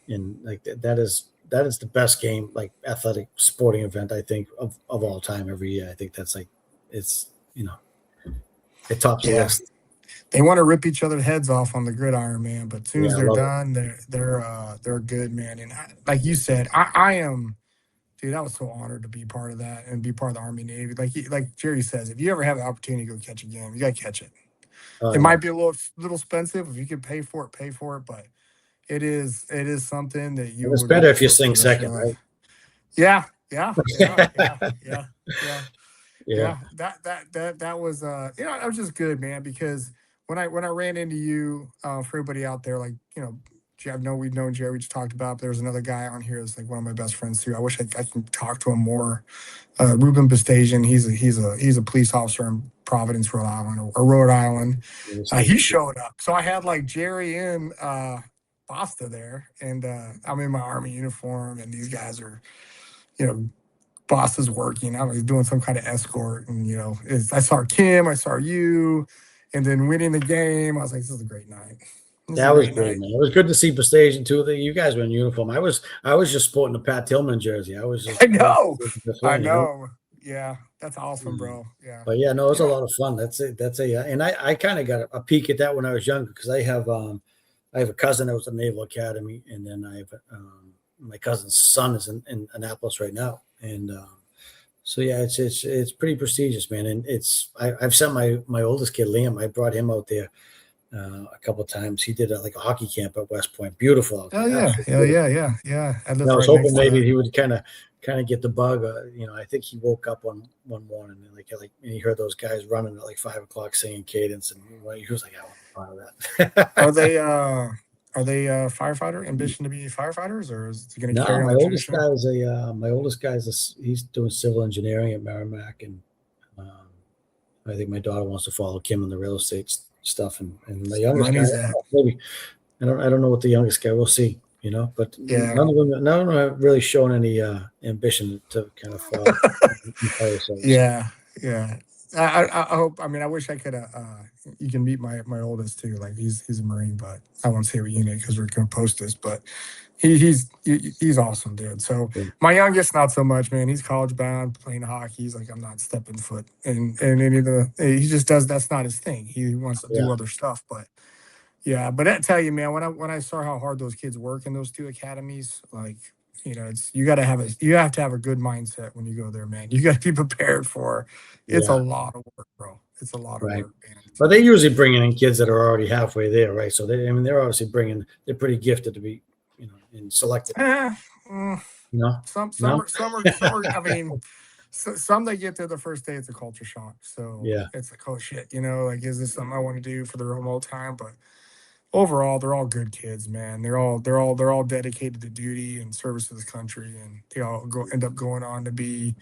and like that is the best game like athletic sporting event I think of all time every year. I think that's like it's it tops the yeah. list. They want to rip each other's heads off on the gridiron, man. But as soon as Yeah, I they're love it. done, they're good, man. And like you said, I am. Dude, I was so honored to be part of that and be part of the Army Navy. Like Jerry says, if you ever have the opportunity to go catch a game, you gotta catch it. Oh It yeah, might be a little expensive. If you can pay for it, pay for it. But it is something that you and it's will better remember if you for sing the rest of your second, life. right? Yeah, yeah, yeah, yeah, yeah, yeah. Yeah, Yeah, that was that was just good, man. Because when I ran into you, for everybody out there, like I know we've known Jerry, we just talked about. But there's another guy on here that's like one of my best friends too. I wish I can talk to him more. Ruben Bastasian, he's a police officer in Providence, Rhode Island, or Rhode Island. He showed up, so I had like Jerry and Basta there, and I'm in my Army uniform, and these guys are you know boss is working. I was doing some kind of escort, and I saw Kim, I saw you, and then winning the game. I was like, this is a great night. This is a that was great great, night. man. It was good to see Bastasian too. That you guys were in uniform. I was just sporting a Pat Tillman jersey. I I was know, just I playing. know. Yeah, that's awesome, Um, bro. Yeah, but yeah, no, it was you a know. lot of fun. And I kind of got a peek at that when I was younger because I have a cousin that was in the Naval Academy, and then I have my cousin's son is in Annapolis right now, and so yeah, it's pretty prestigious, man. And I've sent my oldest kid Liam. I brought him out there a couple of times. He did like a hockey camp at West Point. Beautiful out Oh there, yeah, absolutely yeah, yeah, beautiful. yeah, yeah. I And live I was right next hoping to maybe that. he would kind of get the bug. I think he woke up one morning and and he heard those guys running at like 5 o'clock singing cadence, and he was like, I want to be part of Are that. they uh are they firefighter ambition to be firefighters, or is he going to No, carry on the tradition? my oldest guy he's doing civil engineering at Merrimack, and um, I think my daughter wants to follow Kim in the real estate stuff, and my youngest guy Money's that. maybe I don't know what the youngest guy we'll see, but Yeah. none of them have really shown any ambition to kind of follow in fire service. Yeah, yeah. I hope. I mean, I wish I could. You can meet my oldest too. Like he's a Marine, but I won't say what unit because we're gonna post this. But he's awesome, dude. So Yeah, my youngest, not so much, man. He's college bound, playing hockey. He's like, I'm not stepping foot in any of the. He just does. That's not his thing. He wants to yeah, do other stuff, but. Yeah, but I tell you, man, when I saw how hard those kids work in those two academies, like it's you have to have a good mindset when you go there, man. You got to be prepared for. It's a yeah, lot of work, bro. It's a lot of right. work, man. But they So usually bringing in kids that are already halfway there, right? So I mean, they're obviously they're pretty gifted to be, and selected. eh, mm, No, some no, are. I mean, some that get there the first day, it's a culture shock. So yeah, it's like, oh shit, like, is this something I want to do for the remote time? But overall, they're all good kids, man. They're all dedicated to duty and service to this country, and they all end up going on to be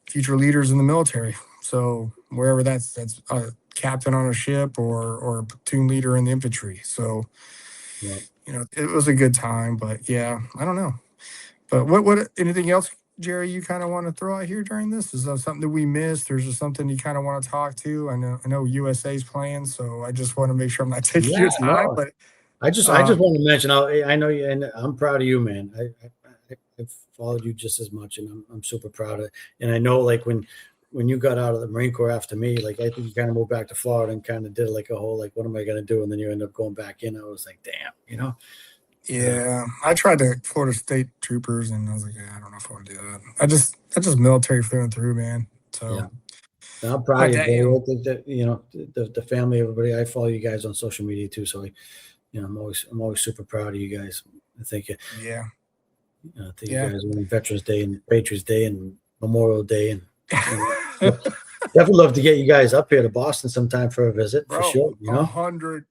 future leaders in the military. So wherever that's a captain on a ship or a platoon leader in the infantry. So yeah. it was a good time, but yeah, I don't know. But what anything else, Jerry, you kind of want to throw out here during this? Is there something that we missed? Or is there something you kind of want to talk to? I know USA's playing, so I just want to make sure I'm not taking Yeah, your time. no. But I just um, want to mention. I know you, and I'm proud of you, man. I've followed you just as much, and I'm super proud of it. And I know, like when you got out of the Marine Corps after me, like I think you kind of moved back to Florida and kind of did like a whole like, what am I going to do? And then you end up going back in. I was like, damn. Uh, yeah, I tried to Florida State Troopers, and I was like, yeah, I don't know if I want to do that. I just military through and through, man. yeah, So, I'm proud of but you, damn, brother. I think that the family, everybody. I follow you guys on social media too, so I'm always super proud of you guys. I think yeah, I think you yeah. guys won Veterans Day and Patriots Day and Memorial Day and Definitely love to get you guys up here to Boston sometime for a visit for Bro, sure. You know, 100%,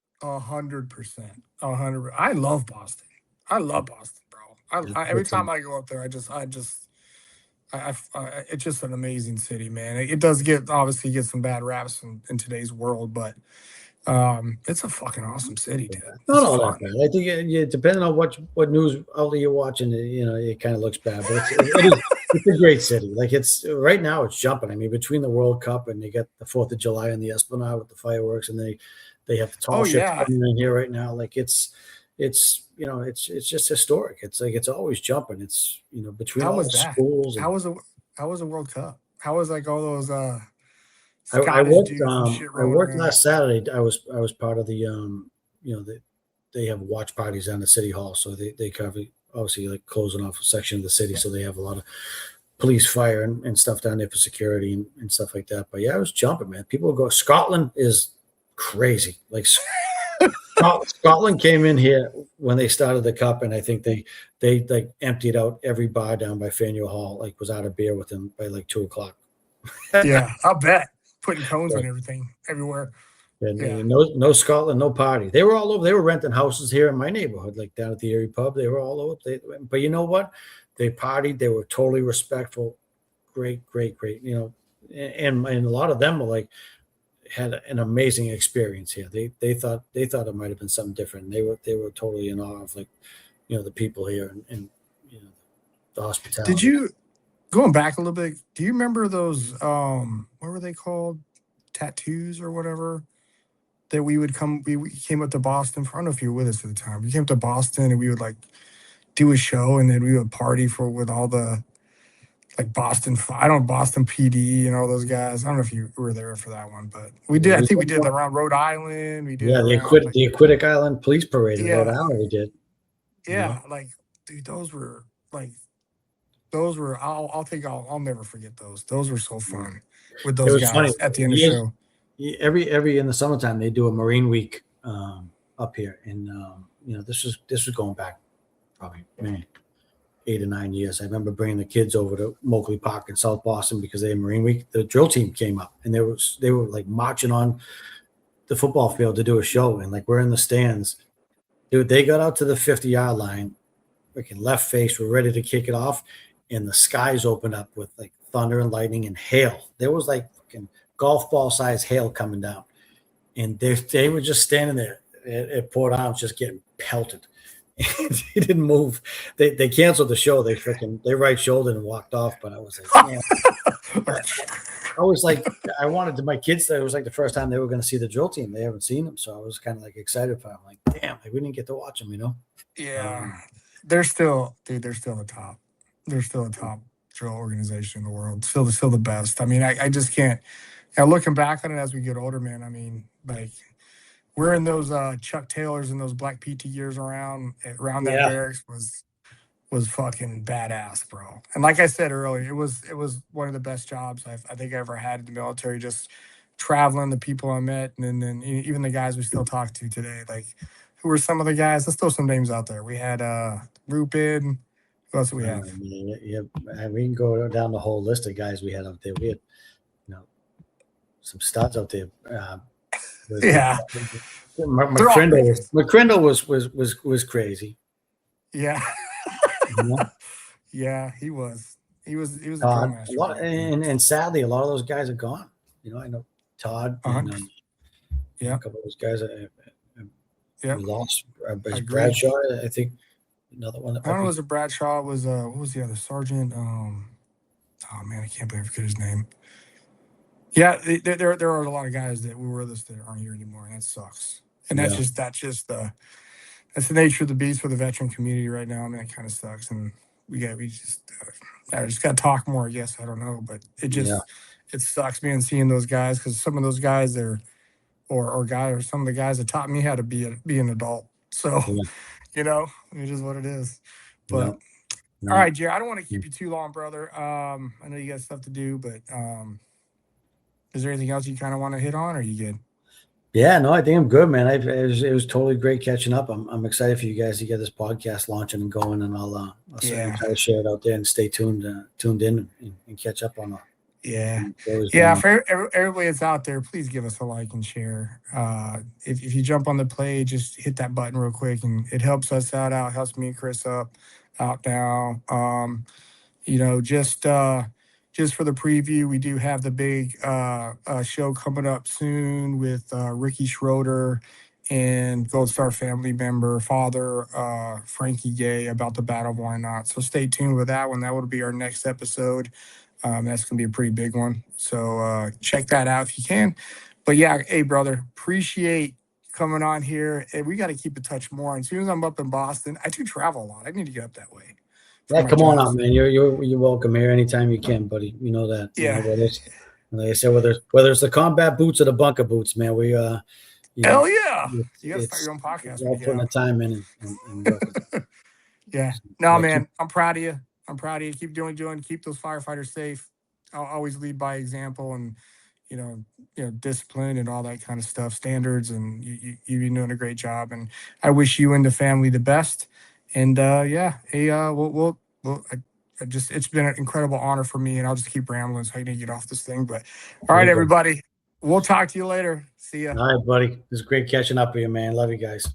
100. I love Boston. I love Boston, bro. Every it's, time I go up there, it's just an amazing city, man. It does obviously get some bad raps in today's world, but it's a fucking awesome city, dude. not It's all that fun. bad. I think depending on what news outlet you're watching, it kind of looks bad, but it's a great city. Like it's right now, it's jumping. I mean, between the World Cup and they got the 4th of July and the Esplanade with the fireworks, and they have the tall Oh ships yeah, coming in here right now. Like it's just historic. It's like it's always jumping. It's between how all was the that? schools and. How was the World Cup? How was like all those I Scottish worked. dudes and shit I rolling worked around? last Saturday. I was part of the. They have watch parties down at City Hall, so they cover obviously like closing off a section of the city, so they have a lot of police, fire, and stuff down there for security and stuff like that. But yeah, I was jumping, man. People go. Scotland is crazy. Like Scotland came in here when they started the cup, and I think they like emptied out every bar down by Faneuil Hall. Like was out of beer with them by like 2 o'clock. Yeah, I'll bet. Putting cones on everything everywhere. And Yeah. no Scotland, no party. They were all over. They were renting houses here in my neighborhood, like down at the Erie Pub. They were all over. But you know what? They partied. They were totally respectful. Great, great, great. And a lot of them were like had an amazing experience here. They thought it might have been something different. They were totally in awe of like the people here and the Did hospitality. you going back a little bit? Do you remember those? What were they called? Tattoos or whatever that we would come. We came up to Boston. I don't know if you were with us at the time. We came to Boston and we would like do a show and then we would party with all the like Boston PD and all those guys. I don't know if you were there for that one, but we did. I think we did around Rhode Island. We did Yeah, around like the Aquatic Island Police Parade in Rhode yeah, Island. We did. yeah, like dude, those were like those were. I'll never forget those. Those were so fun with It those was funny. guys at the end of the Years, show. every in the summertime they do a Marine Week up here, and this was going back probably 8 or 9 years. I remember bringing the kids over to Moakley Park in South Boston because they had Marine Week. The drill team came up, and they were like marching on the football field to do a show, and like we're in the stands, dude. They got out to the 50-yard line, freaking left face. We're ready to kick it off, and the skies opened up with like thunder and lightning and hail. There was like fucking golf ball size hail coming down, and they were just standing there at Port Arms just getting pelted. They didn't move. They canceled the show. They right shouldered and walked off. But I was like, man, I was like, I wanted to my kids. It was like the first time they were going to see the drill team. They haven't seen them, so I was kind of like excited for them. Like, damn, like we didn't get to watch them. Yeah, they're still, dude. They're still the top. They're still the top drill organization in the world. Still the best. I mean, I just can't. Yeah, looking back on it as we get older, man. I mean, like wearing those Chuck Taylors and those black PT gears around that Yeah, barracks was fucking badass, bro. And like I said earlier, it was one of the best jobs I think I ever had in the military. Just traveling, the people I met, and then even the guys we still talk to today. Like, who were some of the guys? Let's throw some names out there. We had Rupin. Who else do we have? yeah. We can go down the whole list of guys we had out there. We had, some studs out there. Yeah, they're all McCrindle was crazy. yeah, You know? yeah. He was a drill A master. lot, and sadly, a lot of those guys are gone. I know Todd and Yeah, a couple of those guys. yeah. We lost. I agree. Bradshaw, I think, another one. I don't know. Was it Bradshaw? Was what was the other sergeant? Oh man, I can't believe I forget his name. Yeah, there are a lot of guys that were with us that aren't here anymore, and that sucks. And that's just that's the nature of the beast for the veteran community right now. I mean, it kind of sucks, and we just I just got to talk more. I guess I don't know, but it sucks, man, seeing those guys because some of those guys are or some of the guys that taught me how to be an adult. So it is what it is. But all right, Jerry, I don't want to keep you too long, brother. I know you got stuff to do, but is there anything else you kind of want to hit on, or are you good? Yeah, no, I think I'm good, man. It was totally great catching up. I'm excited for you guys to get this podcast launching and going, and I'll certainly try to share it out there and stay tuned in and catch up on Yeah. What was Yeah. doing. For everybody that's out there, please give us a like and share. If you jump on the play, just hit that button real quick, and it helps us out, helps me and Chris out now. You know, just for the preview, we do have the big show coming up soon with Ricky Schroeder and Gold Star family member, father Frankie Gay, about the Battle of Why Not. So stay tuned with that one. That will be our next episode. That's going to be a pretty big one. So check that out if you can. But yeah, hey, brother, appreciate coming on here. And we got to keep in touch more. And as soon as I'm up in Boston, I do travel a lot. I need to get up that way for Yeah, my come on job. out, man. You're welcome here anytime you can, buddy. You know that. You know, Yeah. like I said, whether it's the combat boots or the bunker boots, man, you know, Hell yeah. You got to start it's your own podcast when all you get putting the out. time in and working. Yeah. No, Yeah, keep man, I'm proud of you. I'm proud of you. Keep doing, keep those firefighters safe. I'll always lead by example and, you know, discipline and all that kind of stuff, standards. And you've been doing a great job. And I wish you and the family the best. And yeah, hey, it's been an incredible honor for me. And I'll just keep rambling so I can get off this thing. But all right, there you go. everybody, we'll talk to you later. See ya. All right, buddy. It was great catching up with you, man. Love you guys.